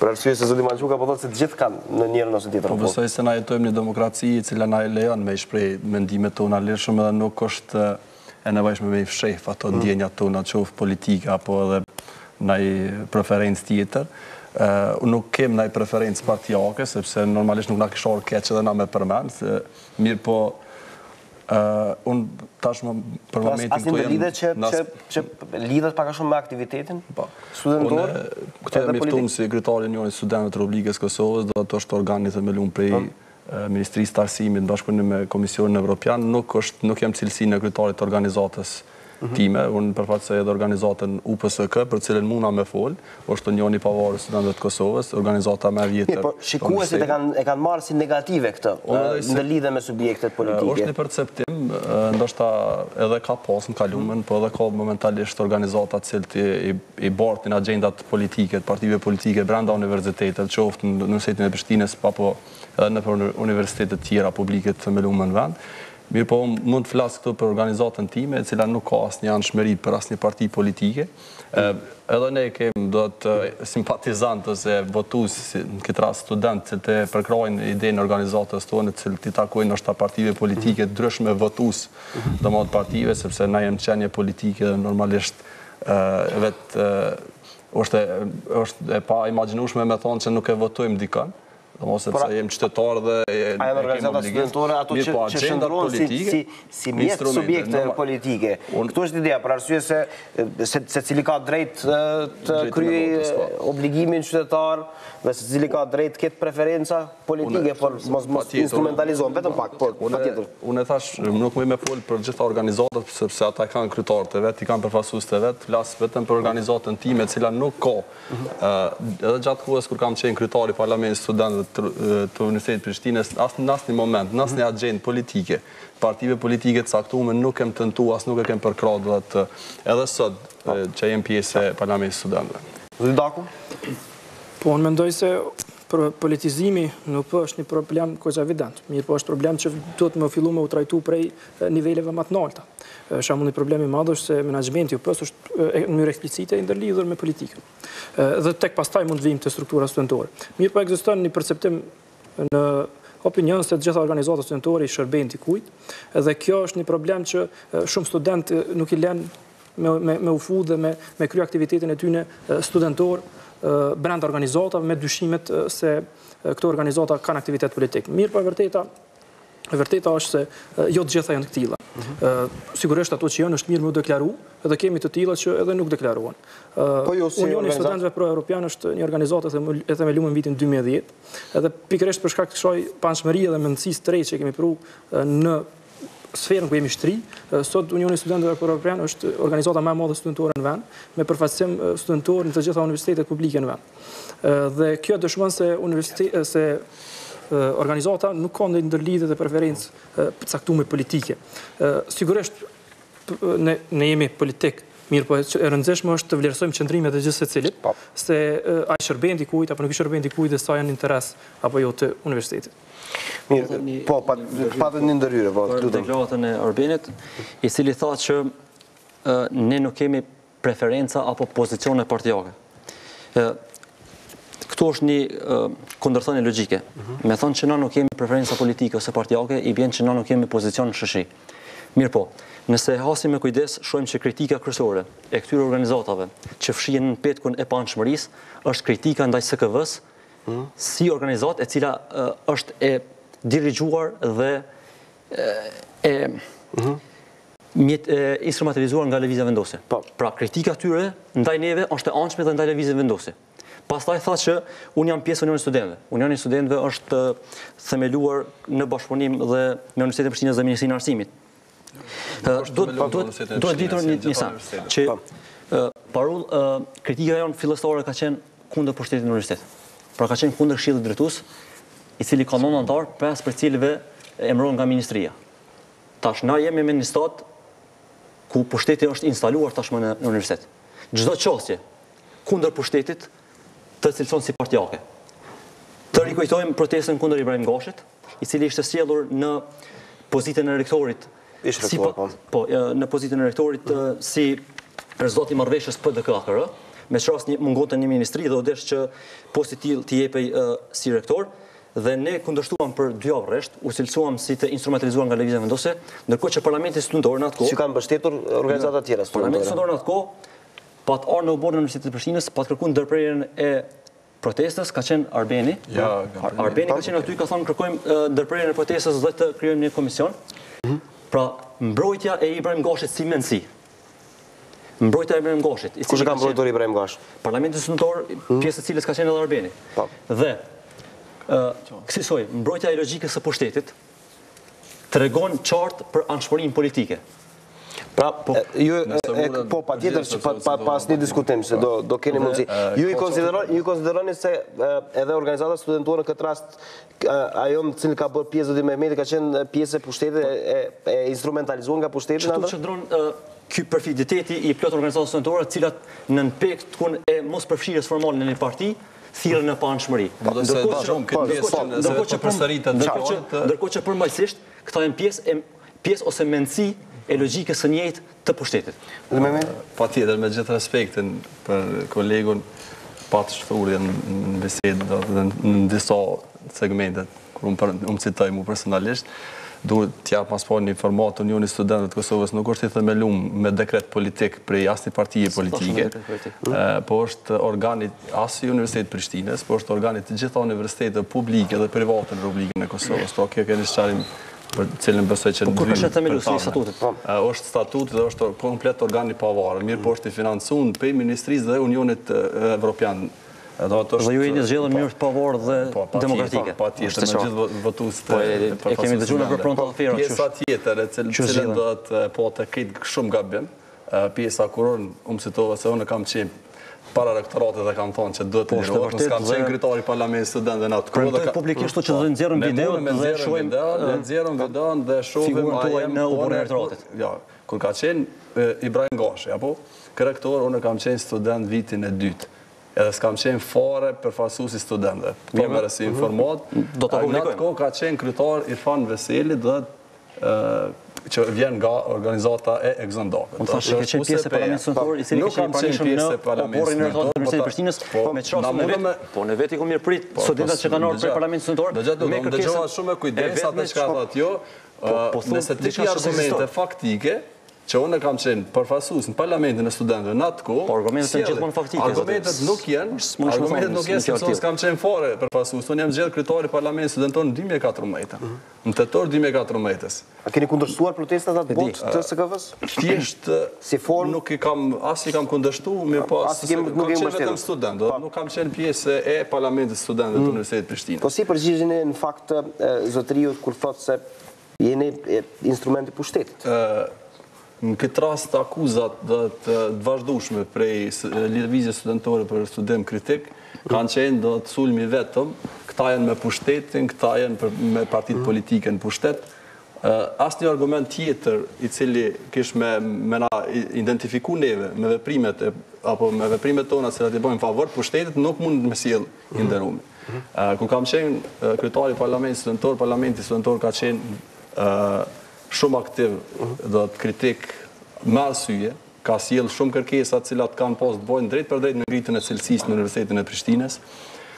Për arsye se zoti Mandxuka po thotë se të gjithë kanë në njërin ose tjetrën. Po besoj se na jetojmë në demokraci e cila na lejon me shpreh mendimet tona lirshëm dhe nuk është e nevojshme me i fsheh ato ndjenjat tona, qoftë politike apo edhe ndaj preferencë tjetër. Nuk kem ndaj preferencë partijake, sepse normalisht nuk na kishor keq edhe na me përmend, mirë po unë tashmë për momentin këtu që lidhet pak a shumë me aktivitetin studentor? Këtë e miftuar si kryetari i Unionit të Studentëve të Republikës Kosovës, do të është organi themelum prej Ministrisë të Arsimit në bashkëpunim me Komisionin Evropian, nuk jam cilësinë e kryetarit të organizatës time, unë përfaqësoj edhe organizatën UPSK, për cilën muna me fol, është Unioni i Pavarur Studentëve të Kosovës, organizata më e vjetër. Po shikuesit e kanë marrë si negative këtë, në lidhje me subjektet politike. Është një perceptim, ndoshta edhe ka pas në kalumen, po edhe ka momentalisht organizata të cilët i bartin agjendat politike, partive politike brenda universitetet, qoftë në Universitetin e Prishtinës apo edhe në universitetet tjera publike të themeluara në vend. Mirë po, mund të flasë këtu për organizatën time, e cila nuk ka asë një anshmëri për asë një parti politike. Edhe ne kemi do të simpatizantë ose votus, në këtë rast student, që të përkrojnë ide në organizatës tonë, që të takojnë nështë partive politike, ndryshme votus dhe mod partive, sepse na jenë qenje politike dhe normalisht vetë është e pa imaginueshme me thonë që nuk e votojmë dikën. mos sepse jem qytetar dhe a janë organizata studentore ato që shndrohen si mjet subjekte politike. Këtu është ideja, për arsye se cili ka drejt të kryej obligimin qytetar dhe se cili ka drejt të ketë preferenca politike, por mos instrumentalizohen, vetëm pak, por patjetër. Unë e thash, nuk më fol për gjitha organizatat, sepse ata kanë kryetarët e vet, i kanë përfaqësuesit e vet, flas vetëm për organizatën time, e cila nuk ka edhe gjatë kohës kur kam qenë kryetari i Parlamentit Studentëve të Universitetit Prishtinës, në asnjë moment, në asnjë agjendë politike, partive politike të caktuara nuk kem tentuar, as nuk e kem përkrahur edhe sot që jem pjesë e Parlamentit Studentëve. Zoti Daku? Po, unë mendoj se politizimi nuk është një problem kaq evident, mirë po është problem që duhet më fillu me u trajtu prej niveleve më të larta. Shembull, një problem i madh është se menaxhmenti është në mënyrë eksplicite i ndërlidhur me politikën. Dhe tek pastaj mund të vijmë te struktura studentore. Mirë po ekziston një perceptim në opinion se të gjitha organizatat studentore i shërbejnë dikujt, dhe kjo është një problem që shumë studentë nuk i lënë me u fu dhe me krye aktivitetin e tyre studentor brenda organizatave me dyshimet se këto organizata kanë aktivitet politik. Mirë po e vërteta është se jo të gjitha janë të tilla. Sigurisht ato që janë është mirë me u deklaru, edhe kemi të tilla që edhe nuk deklarohen. Unioni i Studentëve Pro-Europian është një organizatë e themeluar në vitin 2010, edhe pikërisht për shkak të kësaj pamshmërie dhe mendësisë të re që kemi pru në sferën ku jemi shtri, sot Unioni i Studentëve Pro-Europian është organizata më e madhe studentore në vend, me përfaqësim studentor në të gjitha universitetet publike në vend. Dhe kjo dëshmon se organizata nuk ka ndërlidhje dhe preferencë caktuar politike. Sigurisht ne jemi politik, mirë po e rëndësishme është të vlerësojmë qëndrimet e gjithë secilit, se ai shërben dikujt apo nuk i shërben dikujt dhe sa janë interes apo jo të universitetit. Mirë, po, patën një ndërhyrje, po, lutem. Për deklaratën e Arbenit, i cili tha që ne nuk kemi preferenca apo pozicione partijake. Këtu është një kundërthënie logjike. Me thonë që na nuk kemi preferenca politike ose partijake, i bjen që na nuk kemi pozicion në shoqëri. Mirë po, nëse hasim me kujdes, shohim që kritika kryesore e këtyre organizatave që fshihen në petkun e panshmërisë është kritika ndaj SKV-s si organizatë e cila është e dirigjuar dhe instrumentalizuar nga lëvizja vendose. Pra kritika tyre ndaj neve është e anshme dhe ndaj lëvizjes vendose. Pastaj tha që unë jam pjesë e Unionit Studentëve. Unioni i Studentëve është themeluar në bashkëpunim dhe me Universitetin e Prishtinës dhe Ministrinë e Arsimit. Duhet ditur një sa, që parull kritika jonë fillestare ka qenë kundër pushtetit në universitet. Pra ka qenë kundër këshillit drejtues, i cili ka 9 anëtar, 5 për cilëve emërohen nga ministria. Tash na jemi me një stat ku pushteti është instaluar tashmë në universitet. Çdo çështje kundër pushtetit të cilëson si partijake. Të rikujtojmë protestën kundër Ibrahim Gashit, i cili ishte sjellur në pozitën e rektorit në pozitën e rektorit si rezultat i marrëveshjes PDK-KR, me çast mungonte një ministri dhe u desh që posti t'i jepej si rektor, dhe ne kundërshtuam për 2 javë rresht, u cilësuam si të instrumentalizuar nga lëvizja vendose, ndërkohë që Parlamenti Studentor në atë kohë, që kanë mbështetur organizata tjera studentore. Parlamenti Studentor në atë kohë pat ardhur në oborrin e Universitetit të Prishtinës, pat kërkuar ndërprerjen e protestës, ka qenë Arbeni. Arbeni ka qenë aty, ka thonë kërkojmë ndërprerjen e protestës dhe të krijojmë një komision. Pra, mbrojtja e Ibrahim Gashit si mendsi. Mbrojtja e Ibrahim Gashit. Kush e ka mbrojtur Ibrahim Gash? Parlamenti Studentor, pjesë e cilës ka qenë edhe Arbeni. Dhe kësaj mbrojtja e logjikës së pushtetit tregon qartë për anshmërinë politike. Pra, po patjetër që pas një diskutim se do keni mundësi. Ju i konsideroni se edhe organizata studentore në këtë rast ajo në cilën ka bërë pjesë Zoti Mehmeti ka qenë pjesë e pushtetit e instrumentalizuar nga pushteti në atë? Këtu qëndron ky perfiditeti i plot organizatave studentore, të cilat në pikë e mos përfshirjes formale në një parti thirrën në panshmëri. Ndërkohë që përmbajtësisht këta janë pjesë ose mendësi e logjikës së njëjtë të pushtetit. Patjetër, me gjithë respektin për kolegun, patë shturje në bisedë dhe në disa segmentet, kur unë citoj mu personalisht, duhet t'ja pas po një format Unioni Studentëve të Kosovës nuk është i themelum me dekret politik prej asnjë partije politike, po është organi as i Universitetit Prishtinës, po është organi të gjitha universiteteve publike dhe private në Republikën e Kosovës. Pra kjo keni sqarim për cilën besoj që kur është themeluesi i statutit? Është statuti dhe është komplet organi pavarur. Mirë po është i financuar prej Ministrisë dhe Unionit Evropian. Dhe ju jeni zgjedhur në mënyrë të pavarur dhe demokratike. Patjetër, me gjithë votuesit e kemi dëgjuar për pronta afera. Pjesa tjetër e cilën do të të ketë shumë gabim, pjesa kur unë mësitova se unë kam qenë para rektoratit dhe kam thonë që duhet të lirohet, nësë kam qenë kryetari Parlamentit Studentëve në atë kohë. Premtoj publikisht që do nxjerrëm videot dhe shohim dhe figurën tuaj në ubën e rektoratit. Ja, kur ka qenë Ibrahim Gashi, apo rektor, unë kam qenë student vitin e dytë. Edhe s'kam qenë fare përfaqësuesi studentëve. Pa merre si informat. Do të publikojmë. Në atë kohë ka qenë kryetar Irfan Veseli dhe që vjen nga organizata e Gjendjave. Unë thashë që qenë pjesë e Parlamentit Studentor, i cili kishte pranishëm në oporin e Universitetit të Prishtinës, me çfarë në vet, po në vetë i mirë prit studentat që kanë ardhur prej Parlamentit Studentor, me kërkesën shumë me kujdes atë çka thotë jo, nëse ti ke argumente faktike që unë kam qenë përfaqësues në Parlamentin e Studentëve në atë kohë. Po argumentet janë gjithmonë faktike. Argumentet nuk janë, sepse s'kam qenë fare përfaqësues. Unë jam zgjedhur kryetari i Parlamentit Studentor në 2014. Në tetor 2014. A keni kundërshtuar protestat atë botë të SKV-s? Thjesht si formë nuk i kam kundërshtuar, mirë po nuk jam vetëm student, nuk kam qenë pjesë e Parlamentit Studentëve të Universitetit të Prishtinës. Po si përgjigjeni në fakt zotëriut kur thotë se jeni instrumenti i pushtetit? Në këtë rast akuzat dhe të vazhdueshme prej lëvizjes studentore për studim kritik kanë qenë dhe të sulmi vetëm, këta janë me pushtetin, këta janë me partit politike në pushtet. Asnjë argument tjetër i cili kish me na identifiku neve me veprimet apo me veprimet tona se i bëjmë favor pushtetit nuk mund me sjell i nderumi. Kur kam qenë kryetari i Parlamentit Studentor ka qenë shumë aktiv dhe të kritik me arsye, ka sjell shumë kërkesa të cilat kanë pas të bojnë drejt për drejt me ngritjen e cilësisë në Universitetin e Prishtinës.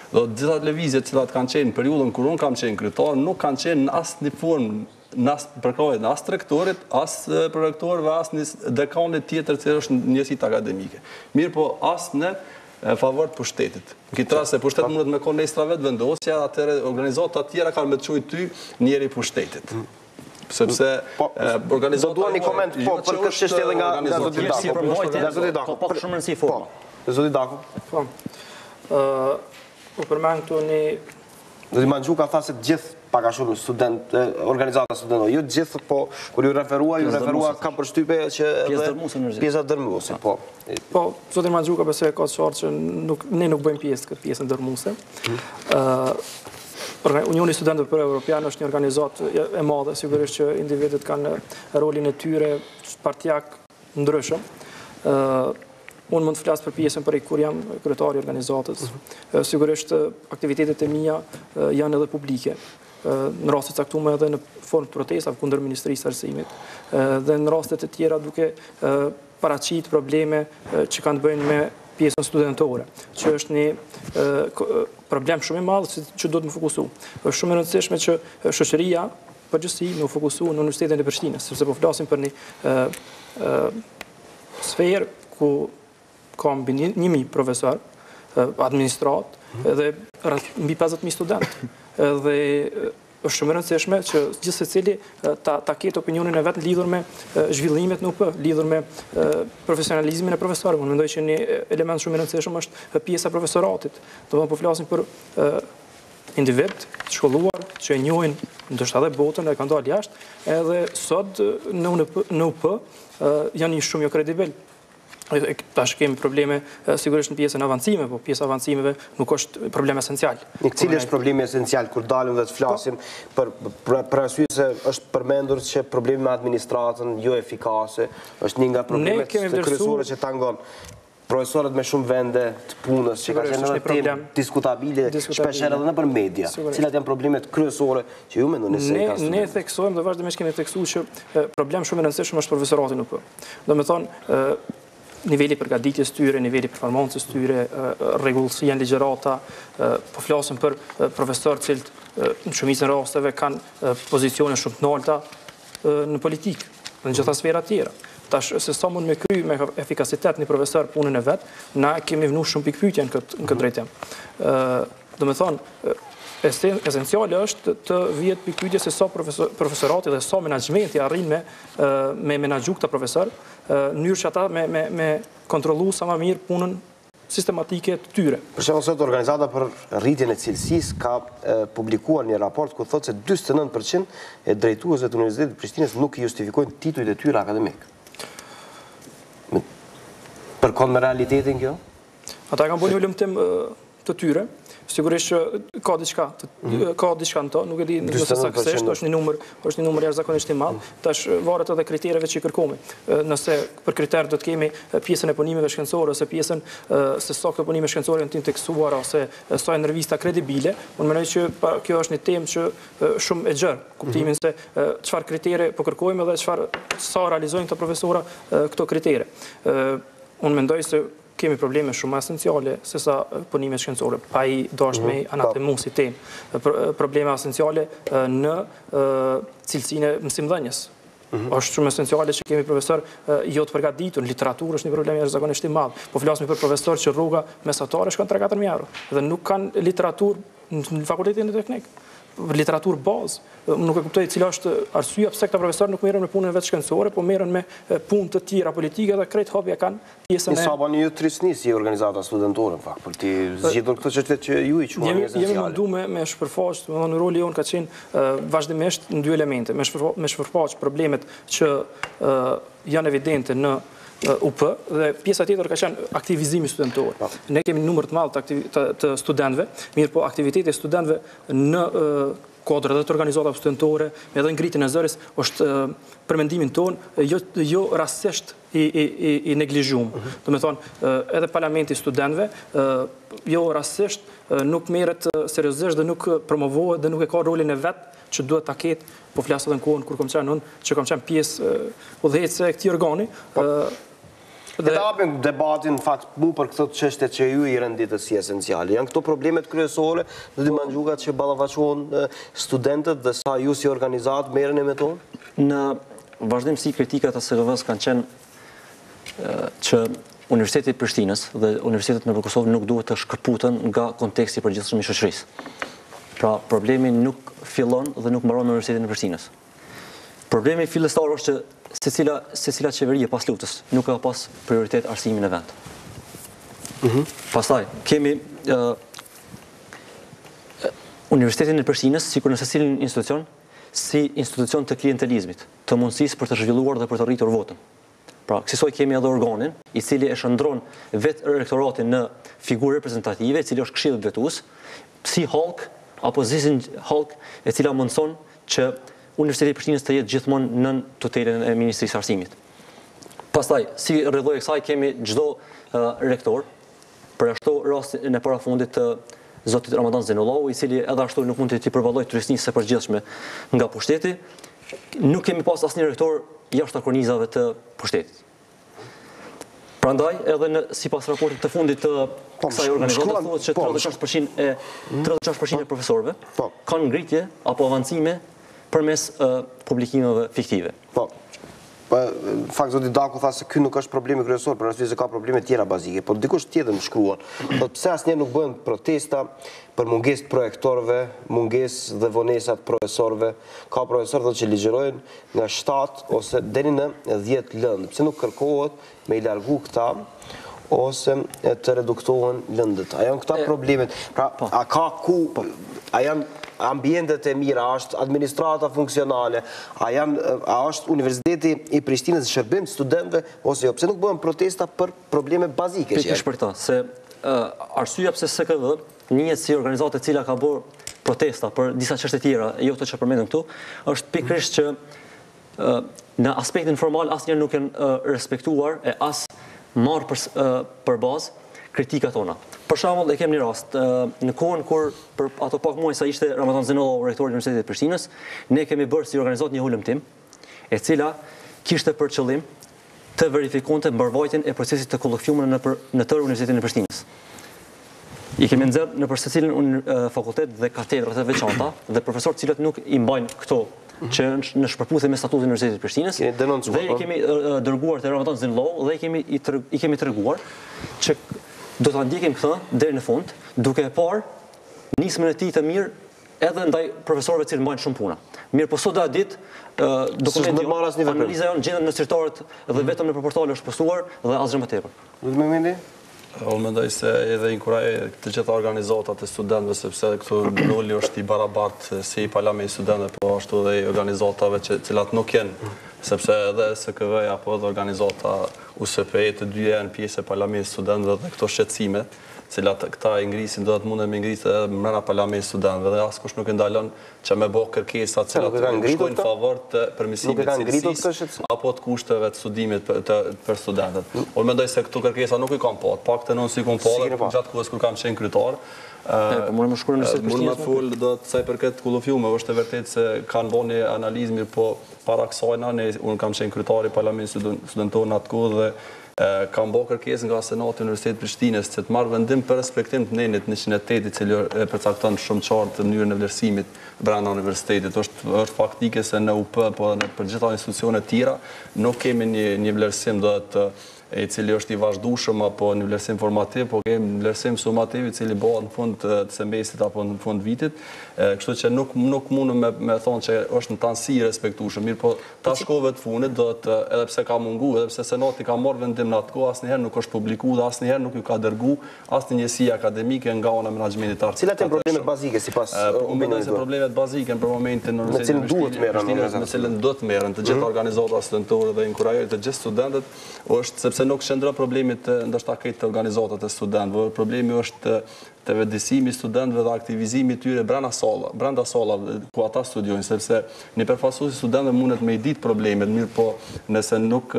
Dhe gjitha lëvizjet të cilat kanë qenë në periudhën kur unë kam qenë kryetar, nuk kanë qenë në asnjë formë përkrahet as të rektorit, as prorektorëve, as një dekanit tjetër që është njësit akademike. Mirë po as në favor të pushtetit. Në këtë rast se pushtet mundet me konë nestra vetë vendosja, atëre organizata tjera kanë me të quajë ty njeri i pushtetit. Sepse organizata duan një koment po për këtë çështje edhe nga zoti Dako. Po pak shumë rëndësi forma. Zoti Dako. Po. U përmend këtu një Zoti Manxhuka tha se të gjithë pak a shumë student, organizata studentore, jo të gjithë, po kur ju referua kam përshtypje që pjesa dërmuese, po. Po, zoti Manxhuka besoj ka qartë që ne nuk bëjmë pjesë këtë pjesën dërmuese. Unioni Studentëve për Evropian është një organizatë e madhe, sigurisht që individet kanë rolin e tyre partijak ndryshëm. Unë mund të flasë për pjesën për kur jam kryetari i organizatës. Sigurisht aktivitetet e mia janë edhe publike. Në rastet caktuar edhe në formë protesta kundër Ministrisë së Arsimit dhe në rastet e tjera duke paraqit probleme që kanë të bëjnë me pjesën studentore, që është një problem shumë i madh që duhet të fokusu. Është shumë e rëndësishme që shoqëria përgjithësi të fokusu në Universitetin e Prishtinës, sepse po flasim për një sferë ku ka mbi 1000 profesor, administrat dhe mbi 50.000 studentë. Dhe është shumë e rëndësishme që gjithë secili ta ketë opinionin e vet lidhur me zhvillimet në UP, lidhur me profesionalizmin e profesorëve. Unë mendoj që një element shumë i rëndësishëm është pjesa e profesoratit. Do po flasim për individ të shkolluar që e njohin ndoshta edhe botën e kanë dalë jashtë, edhe sot në UP janë një shumë jo kredibil. Tash kemi probleme sigurisht në pjesën avancime, po pjesa avancimeve nuk është problem esencial. Cili është problemi esencial kur dalim dhe të flasim për arsye se është përmendur që problemi me administratën jo efikase është një nga problemet kryesore që tangon profesorët me shumë vende të punës që ka qenë një temë diskutabile shpesh edhe nëpër media. Cilat janë problemet kryesore që ju mendoni se ka? Ne theksojmë dhe vazhdimisht kemi theksuar që problem shumë i rëndësishëm është profesorati në UP. Domethënë nivelli përgatitjes tyre, nivelli performancës tyre, rregullësia në ligjërata, po flasim për profesorë cilët në shumicën e rasteve kanë pozicione shumë të larta në politikë, në gjitha sfera tjera. Tash, se sa mund me kry me efikasitet një profesor punën e vetë, na kemi vënu shumë pikpyetje në këtë drejtim. Do me thonë, esenciale është të vijet pikpyetje se sa profesorati dhe sa menaxhmenti arrin me menaxhu këta profesor, në mënyrë që ata me kontrollu sa më mirë punën sistematike të tyre. Për shembull, sot organizata për rritjen e cilësisë ka publikuar një raport ku thotë se 49% e drejtuesve të Universitetit të Prishtinës nuk i justifikojnë titujt e tyre akademik. Përkon me realitetin kjo? Ata kanë bërë një ulëmtim të tyre, sigurisht që ka diçka në to, nuk e di nëse saktësisht, është një numër jashtëzakonisht i madh, tash varet edhe kritereve që i kërkojmë. Nëse për kriter do të kemi pjesën e punimeve shkencore ose pjesën se sa këto punime shkencore janë të indeksuara ose sa janë revista kredibile, unë mendoj që kjo është një temë që shumë e gjerë, kuptimin se çfarë kritere po kërkojmë dhe sa realizojnë këto profesora këto kritere. Unë mendoj se kemi probleme shumë esenciale se sa punime shkencore, pa i dashur me anatemu si temë. Probleme esenciale në cilësinë e mësimdhënies. Është shumë esenciale që kemi profesor jo të përgatitur, në literaturë është një problem jashtëzakonisht i madh. Po flasim për profesor që rruga mesatare shkon 3-4 mijë euro dhe nuk kanë literaturë në fakultetin e teknik. Literaturë bazë. Nuk e kuptoj cila është arsyeja pse këta profesorë nuk merren me punën vetë shkencore, po merren me punë të tjera politike dhe krejt hapja kanë pjesën e... Sa bani ju trisni si organizata studentore, në fakt, për të zgjidhur këtë çështje që ju i quani esenciale. Jemi mundu me shpërfaq, në roli jonë ka qenë vazhdimisht në dy elemente, me shpërfaq problemet që janë evidente në UP dhe pjesa tjetër ka qenë aktivizimi studentor. Ne kemi numër të madh të studentëve, mirë po aktiviteti e studentëve në kodrat dhe të organizatave studentore, edhe ngritjen e zëris është për mendimin tonë jo rastësisht i neglizhuar. Do të thonë edhe parlamenti i studentëve jo rastësisht nuk merret seriozisht dhe nuk promovohet dhe nuk e ka rolin e vet që duhet ta ketë, po flas edhe në kohën kur kam qenë unë, që kam qenë pjesë udhëheqëse e këtij organi. Dhe hapim debatin, në fakt, mu për këtë çështje që ju i renditës si esenciale. Janë këto problemet kryesore dhe dimangjugat që ballafaqohen studentët dhe sa ju si organizat merreni me to? Në vazhdimsi kritikat e SKV-s kanë qenë që Universiteti i Prishtinës dhe Universitetet në Kosovë nuk duhet të shkëputen nga konteksti i përgjithshëm i shoqërisë. Pra, problemi nuk fillon dhe nuk mbaron me Universitetin e Prishtinës. Problemi fillestar është që secila qeverie pas luftës nuk ka pas prioritet arsimin e vend. Pastaj, kemi Universitetin e Prishtinës, sikur në secilin institucion, si institucion të klientelizmit, të mundësisë për të zhvilluar dhe për të rritur votën. Pra, kësaj kemi edhe organin, i cili e shndron vetë rektoratin në figurë reprezentative, i cili është këshilli vetues, si halk apo zisën halk, e cila mundson që Universiteti i Prishtinës të jetë gjithmonë nën tutelën e Ministrisë së Arsimit. Pastaj, si rrjedhoi kësaj kemi çdo rektor, për ashtu rastin e parafundit të zotit Ramadan Zenullahu, i cili edhe ashtu nuk mund të përballojë turisnisë së përgjithshme nga pushteti. Nuk kemi pas asnjë rektor jashtë kornizave të pushtetit. Prandaj, edhe sipas raportit të fundit të kësaj organizate thuhet që 36% e profesorëve kanë ngritje apo avancime përmes publikimeve fiktive. Po, në fakt zoti Daku tha se ky nuk është problemi kryesor, për arsye se ka probleme tjera bazike, por dikush tjetër më shkruan. Po pse asnjëherë nuk bëhen protesta për mungesë të projektorëve, mungesë dhe vonesat profesorëve. Ka profesorë që ligjërojnë nga 7 ose deri në 10 lëndë. Pse nuk kërkohet me i largu këta ose të reduktohen lëndët? A janë këta problemet? Pra, a janë ambientet e mira, a është administrata funksionale, a është Universiteti i Prishtinës shërbim studentëve, ose jo, pse nuk bëhen protesta për probleme bazike? Pikërisht për këtë, se arsyeja pse SKV njihet si organizatë e cila ka bërë protesta për disa çështje tjera, jo të që përmendëm këtu, është pikërisht që në aspektin formal asnjëherë nuk janë respektuar e as marrë për bazë kritikat tona. Për shembull, e kemi një rast, në kohën kur për ato pak muaj sa ishte Ramadan Zenullahu rektori i Universitetit të Prishtinës, ne kemi bërë si organizatë një ulëmtim, e cila kishte për qëllim të verifikonte mbarvajtjen e procesit të kollokviumit në tërë Universitetin e Prishtinës. I kemi nxjerrë në secilin fakultet dhe katedrat e veçanta dhe profesorët cilët nuk i mbajnë këto që në shpërputhje me statutin e Universitetit të Prishtinës, dhe i kemi dërguar te Ramadan Zinllau dhe i kemi treguar që do ta ndjekim këtë deri në fund, duke e parë nismën e tij të mirë edhe ndaj profesorëve që mbajnë shumë puna. Mirë, po sot ditë dokumenti analiza jonë gjendet në sirtarët dhe vetëm në portale është postuar dhe asgjë më tepër. Unë mendoj se edhe inkuraj të gjitha organizatat e studentëve, sepse këtu roli është i barabartë si i pala me i studentëve, po ashtu dhe i organizatave cilat nuk jenë, sepse edhe SKV apo edhe organizata USP të dyja janë pjesë e parlamentit studentëve dhe këto shqetësimet, cilat këta i ngrisin, do të mundën me ngrisë edhe mrena parlamentit studentëve dhe askush nuk e ndalon që me bëhë kërkesa cilat shkojnë favor të përmirësimit cilësisë apo të kushteve të studimit për studentët. Unë mendoj se këtu kërkesa nuk i kam pa, pak të nënë si kom pa dhe gjatë kohës kur kam qenë kryetar. Mund më full do të saj për këtë kollokviume, është e vërtet se kanë bërë një analizë mirë, po para kësajna, unë kam qenë kryetar i parlamentit studentor në atë kohë dhe kam bërë kërkesë nga Senati i Universitetit Prishtinës që të marrë vendim për respektim të nenit 108 i cili përcakton shumë qartë të mënyrën e vlerësimit brenda universitetit. Është faktike se në UP po për gjitha institucionet tjera nuk kemi një vlerësim i cili është i vazhdueshëm apo një vlerësim formativ, po kemi një vlerësim sumativ i cili bëhet në fund të semestrit apo në fund vitit. Kështu që nuk mundem me thonë që është në tansi respektueshëm, mirë po ta shkove të fundit do të edhe pse ka mungu, edhe pse Senati ka marrë vendim në atë kohë, asnjëherë nuk është publikuar dhe asnjëherë nuk ju ka dërgu asnjë njësi akademike nga ana e menaxhmentit artë. Cilat janë problemet bazike sipas opinionit? Problemet bazike për momentin në Universitetin me cilën duhet merren të gjitha organizatat studentore dhe inkurajojnë të gjithë studentët, është sepse nuk shndron problemit ndoshta këtë organizatat e studentëve, problemi është të vetëdijsimi i studentëve dhe aktivizimi i tyre brenda sallave ku ata studiojnë, sepse një përfaqësues i studentëve mundet me i ditë problemet, mirë po nëse nuk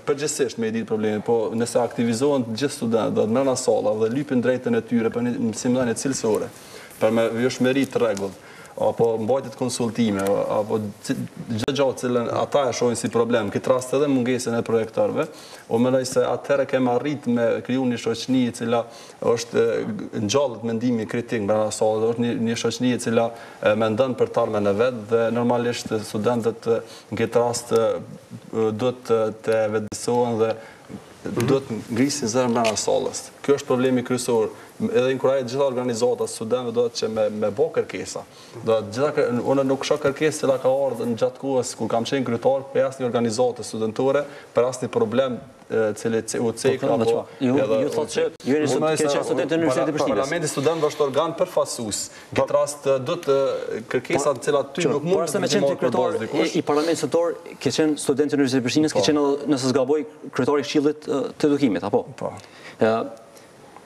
përgjithsisht me i ditë problemet, po nëse aktivizohen të gjithë studentët brenda sallave dhe lypin drejtën e tyre për një mësimdhënie cilësore, për me vjeshmëri të rregullt, apo mbajtjet konsultime, apo gjë gjatë cilën ata e shohin si problem, këtë rast edhe mungesën e projektorëve, unë mendoj se atëherë kemi arrit me kriju një shoqëni e cila është ngjallët mendimi kritik brenda sallës, është një shoqëni e cila mendon për të ardhmen e vet dhe normalisht studentët në këtë rast duhet të vetëdijsohen dhe duhet ngrisin zërin brenda sallës. Kjo është problemi kryesor. Edhe inkurajoj gjitha organizatat studentëve do të që me bë kërkesa. Unë nuk shoh kërkesë që ka ardhur në gjatë kohës kur kam qenë kryetar për asnjë organizate studentore, për asnjë problem cili u cek apo ju thotë që ju jeni studentë në Universitetin e Prishtinës. Parlamenti studentëve është organ përfaqësues. Në këtë rast do të kërkesat të cilat ty nuk mund të bëjë kryetar i parlamentit studentor, ke qenë student në Universitetin e Prishtinës, ke qenë nëse zgaboj kryetari i Këshillit të Edukimit, apo? Po.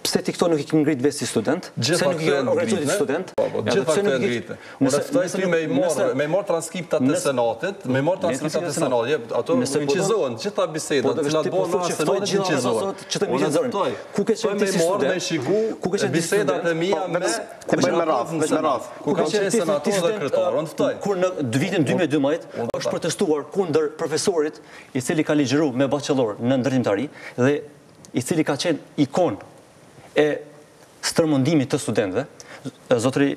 Pse ti këto nuk i ngrit vetë si student? Pse nuk i organizoj si student? Gjitha këto ngritë. Unë ftoj ty me i marr transkriptat e Senatit, ato incizohen, gjitha bisedat, cilat bëhen në Senatit incizohen. Ku ke qenë ti si student? Ku ke qenë bisedat e mia me radh. Ku ka qenë senator dhe kryetar, unë ftoj. Kur në vitin 2012 është protestuar kundër profesorit i cili ka ligjëruar me bachelor në ndërtimtari dhe i cili ka qenë ikon e stërmëndimit të studentëve, zotëri...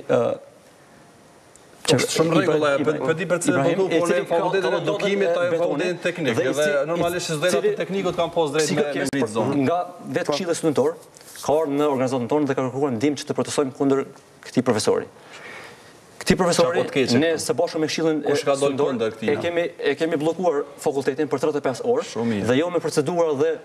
Shumë rregulla, për di për cilën përdu, po në fakultetin e edukimit, ta e fakultetin teknik, dhe normalisht zderat të teknikut kanë pos drejt me ngritë zonë. Nga vetë këshilli studentor, ka orë në organizatën tonë dhe ka kërkuar ndihmë që të protestojmë kundër këtij profesori. Këtij profesori, ne së bashku me këshillin studentor, e kemi bllokuar fakultetin për 35 orë, dhe jo me procedura dhe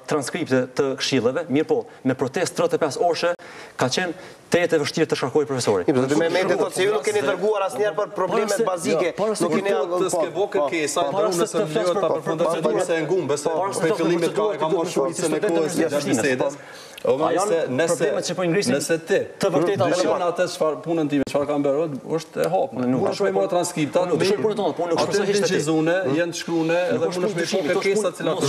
transkripte të këshilleve, mirë po, me protest 35 orëshe, ka qenë tetë e vështirë të shkarkojë profesori. Me mendje thotë se ju nuk keni dërguar asnjëherë për problemet bazike, nuk keni të skebo kërkesa, nëse vlerë ta përfundojmë se e ngumbe, se për fillimit ka marrë shumicën e kohës gjatë bisedës. Nëse ti dëshiron atë çfarë punën time, çfarë kam bërë, është e hapur. Nuk është me marrë transkriptat, atë të incizune, janë të shkruane dhe mund të shkruaj kërkesat cilat të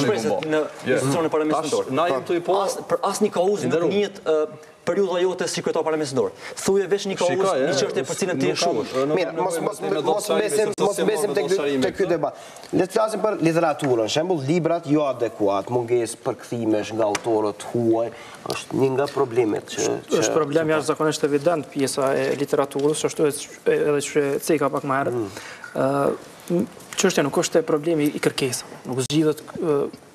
në institucionin e parlamentit. Na jemi këtu i po për asnjë kauzë nuk njihet periudha jote si kryetar parlamentare. Thuje veç një kauz, një çështje për cilën ti je shuar. Mirë, mos besim tek ky debat. Le të flasim për literaturën. Shembull, librat jo adekuat, mungesë përkthimesh nga autorët huaj, është një nga problemet që është problem jashtëzakonisht evident pjesa e literaturës, ashtu edhe që ceka pak më herët. Çështja nuk është problemi i kërkesave. Nuk zgjidhet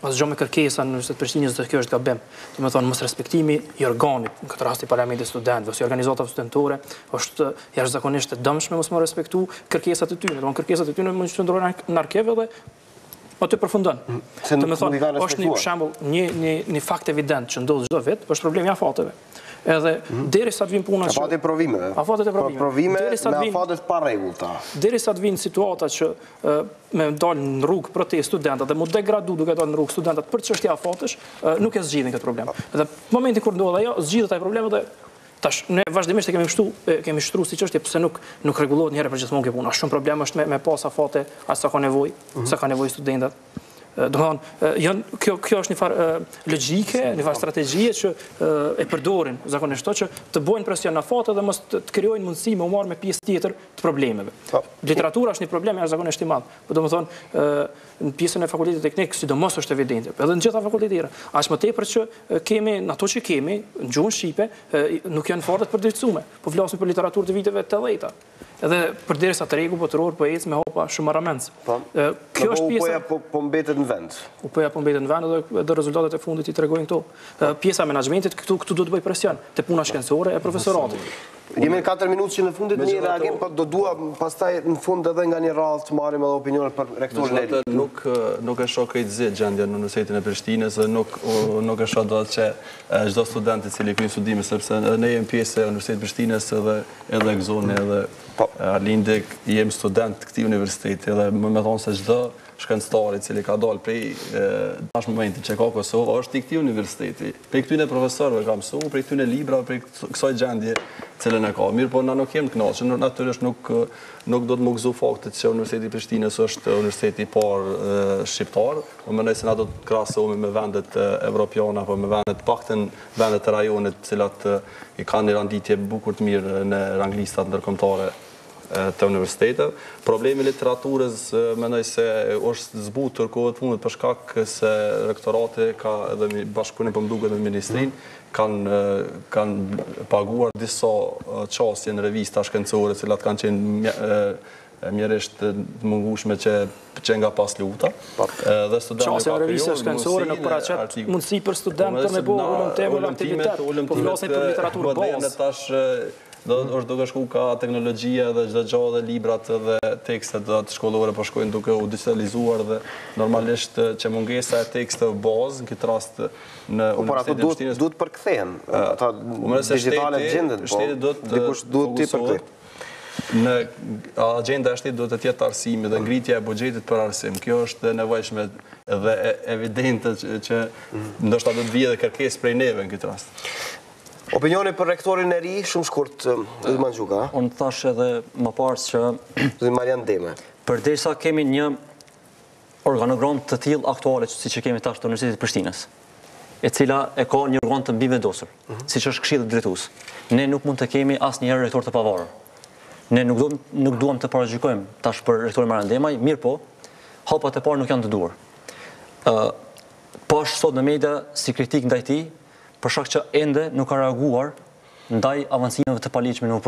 asgjë me kërkesa në Universitetin e Prishtinës, dhe kjo është gabim. Do të thonë mos respektimi i organit, në këtë rast i Parlamentit Studentëve ose organizatave studentore, është jashtëzakonisht e dëmshme mos më respektu kërkesat e tyre. Do të thonë kërkesat e tyre mund të ndrohen në arkiv dhe aty përfundon. Do të thonë është një shembull, një fakt evident që ndodh çdo vit, është problemi i afateve. Edhe derisa të vinë puna që afatet e provimeve. Afatet e provimeve. Provime me afatet pa rregullta. Derisa të vinë situata që me dalë në rrugë protestë studentat dhe mu degradu duke dalë në rrugë studentat për çështje afatesh, nuk e zgjidhin këtë problem. Dhe momentin kur ndodh ajo, zgjidhet ai problemi dhe tash ne vazhdimisht kemi shtruar si çështje pse nuk rregullohet një herë për gjithmonë kjo punë. Është shumë problem është me pas afate as sa ka nevojë studentat. Do kjo është një farë logjike, një farë strategjie që e përdorin zakonisht që të bojnë presion në afate dhe mos të krijojnë mundësi me u marrë me pjesë tjetër të problemeve. Literatura është një problem zakonisht i madh. Po domethënë në pjesën e fakultetit teknik sidomos është evidente. Edhe në gjitha fakultetet tjera, aq më tepër që kemi në ato që kemi në gjuhën shqipe nuk janë fort të përditësuar. Po flasim për literaturë të viteve 80-ta. Edhe përderisa të rregull botëror po ecë me hopa shumë marramendse. Kjo është pjesa po mbetet në vend. UP-ja po mbetet në vend dhe rezultatet e fundit i tregojnë këto. Pjesa e menaxhmentit këtu do të bëj presion te puna shkencore e profesoratit. Jemi në 4 minutë që në fundit një reagim, po do dua pastaj në fund edhe nga një radhë të marrim edhe opinionet për rektorin e ri. Nuk e shoh këtë gjendje në Universitetin e Prishtinës dhe nuk e shoh dot që çdo student i cili kryen studime, sepse ne jemi pjesë e Universitetit të Prishtinës edhe Gzoni edhe Arlinde jemi student këtij universiteti dhe më thonë se çdo shkencëtar i cili ka dalë prej tash momentit që ka Kosova është i këtij universiteti. Prej këtyre profesorëve ka mësuar, prej këtyre librave, prej kësaj gjendje cilën e ka. Mirë, po na nuk jemi të kënaqur, natyrisht nuk do të më gëzo faktit që Universiteti i Prishtinës është universiteti i parë shqiptar, po mendoj se na do të krahasohemi me vendet evropiane apo me vendet paktën vendet të rajonit të cilat i kanë një renditje bukur të mirë në ranglistat ndërkombëtare të universiteteve. Problemi i literaturës mendoj se është zbutur kohët fundit për shkak se rektorati ka edhe bashkëpunim po më duket me ministrinë kanë paguar disa çësje në revista shkencore, të cilat kanë qenë mjerisht të mungueshme që nga pas luta. Dhe studentët ka revista shkencore nuk paraqet mundësi për studentët me bëu volontim në aktivitet, po flasim për literaturë bazë. është duke shku ka teknologjia dhe çdo gjë dhe librat dhe tekstet të shkollore po shkojnë duke u digitalizuar dhe normalisht që mungesa e teksteve bazë në këtë rast në Universitetin e Prishtinës duhet përkthehen. Ata digitale gjenden, dikush duhet të përkthej. Në agenda e shtetit duhet të jetë arsimi dhe ngritja e buxhetit për arsim. Kjo është nevojshme dhe evidente që ndoshta do të vijë edhe kërkesë prej neve në këtë rast. Opinioni për rektorin e ri, shumë shkurt, Zoti Manxhuka. Unë thash edhe më parë që Zoti Marian Deme. Përderisa kemi një organogram të tillë aktuale siç e kemi tash të Universitetit të Prishtinës, e cila e ka një organ të mbivendosur, siç është Këshilli Drejtues. Ne nuk mund të kemi asnjëherë rektor të pavarur. Ne nuk duam të paragjykojmë tash për rektorin Marian Demaj, mirë po, hapat e parë nuk janë të duhur. Pash sot në media si kritik ndaj tij, për shkak që ende nuk ka reaguar ndaj avancimeve të paligjshme në UP.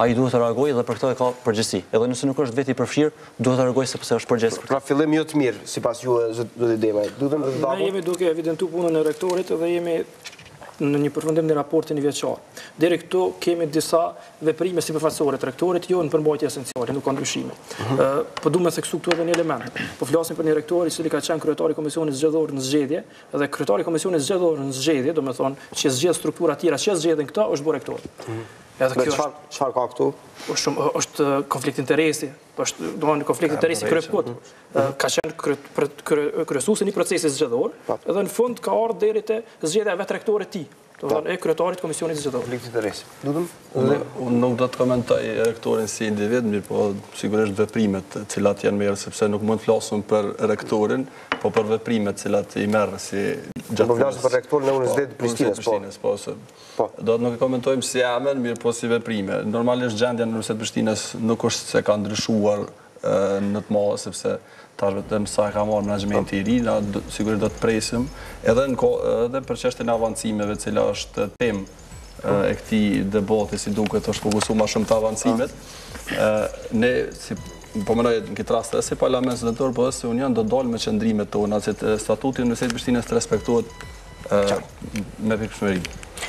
Ai duhet të reagojë dhe për këtë ka përgjegjësi. Edhe nëse nuk është vetë i përfshirë, duhet të reagojë sepse është përgjegjës. Pra fillim jo të mirë sipas juve Zoti Demaj. Ne jemi duke evidentuar punën e rektorit dhe jemi në një përfundim në raportin vjeçar. Deri këtu kemi disa veprime sipërfaqësore të rektorit, jo në përmbajtje esenciale, nuk ka ndryshime. Po duam të theksu këtu edhe një element. Po flasim për një rektor i cili ka qenë kryetari i komisionit zgjedhor në zgjedhje, dhe kryetari i komisionit zgjedhor në zgjedhje, domethënë që zgjedh struktura të tjera që zgjedhin këta, është bërë rektor. Edhe kjo çfarë ka këtu? Është konflikt interesi, është domethënë konflikt interesi kryekut. Ka qenë kryesuesi i procesit zgjedhor, edhe në fund ka ardhur deri te zgjedhja vetë rektorit të tij. e kryetarit Komisionit Zgjedhor. Unë nuk do të komentoj rektorin si individ, mirë po sigurisht veprimet cilat janë merë, sepse nuk mund të flasëm për rektorin, po për veprimet cilat i merë si gjatë. Po flasëm për rektorin e Universitetit Prishtinës, po. Do të nuk e komentojmë si amen, mirë po si veprime. Normalisht gjendja në Universitetit Prishtinës nuk është se ka ndryshuar në të madhe, sepse tash vetëm sa ka marrë menaxhmenti i ri, sigurisht do të presim, edhe për çështjen e avancimeve, e cila është temë e këtij debati, si duket është fokusuar më shumë te avancimet. Ne po mendoj në këtë rast si parlament studentor, po edhe si union do dalë me qëndrimet tona, se statuti i Universitetit Prishtinës të respektohet me pikpamëri.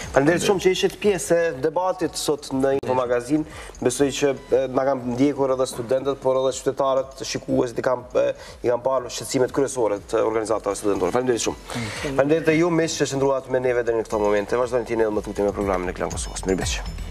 Faleminderit shumë që ishit pjesë e debatit sot në Info Magazin. Besoj që na kanë ndjekur edhe studentët, por edhe qytetarët, shikuesit i kanë parë shqetësimet kryesore të organizatave studentore. Faleminderit shumë. Faleminderit e ju miq që qëndruat me neve deri në këtë moment. Vazhdoni të jeni edhe më tutje me programin e Klan Kosovës. Mirëmbëngjes.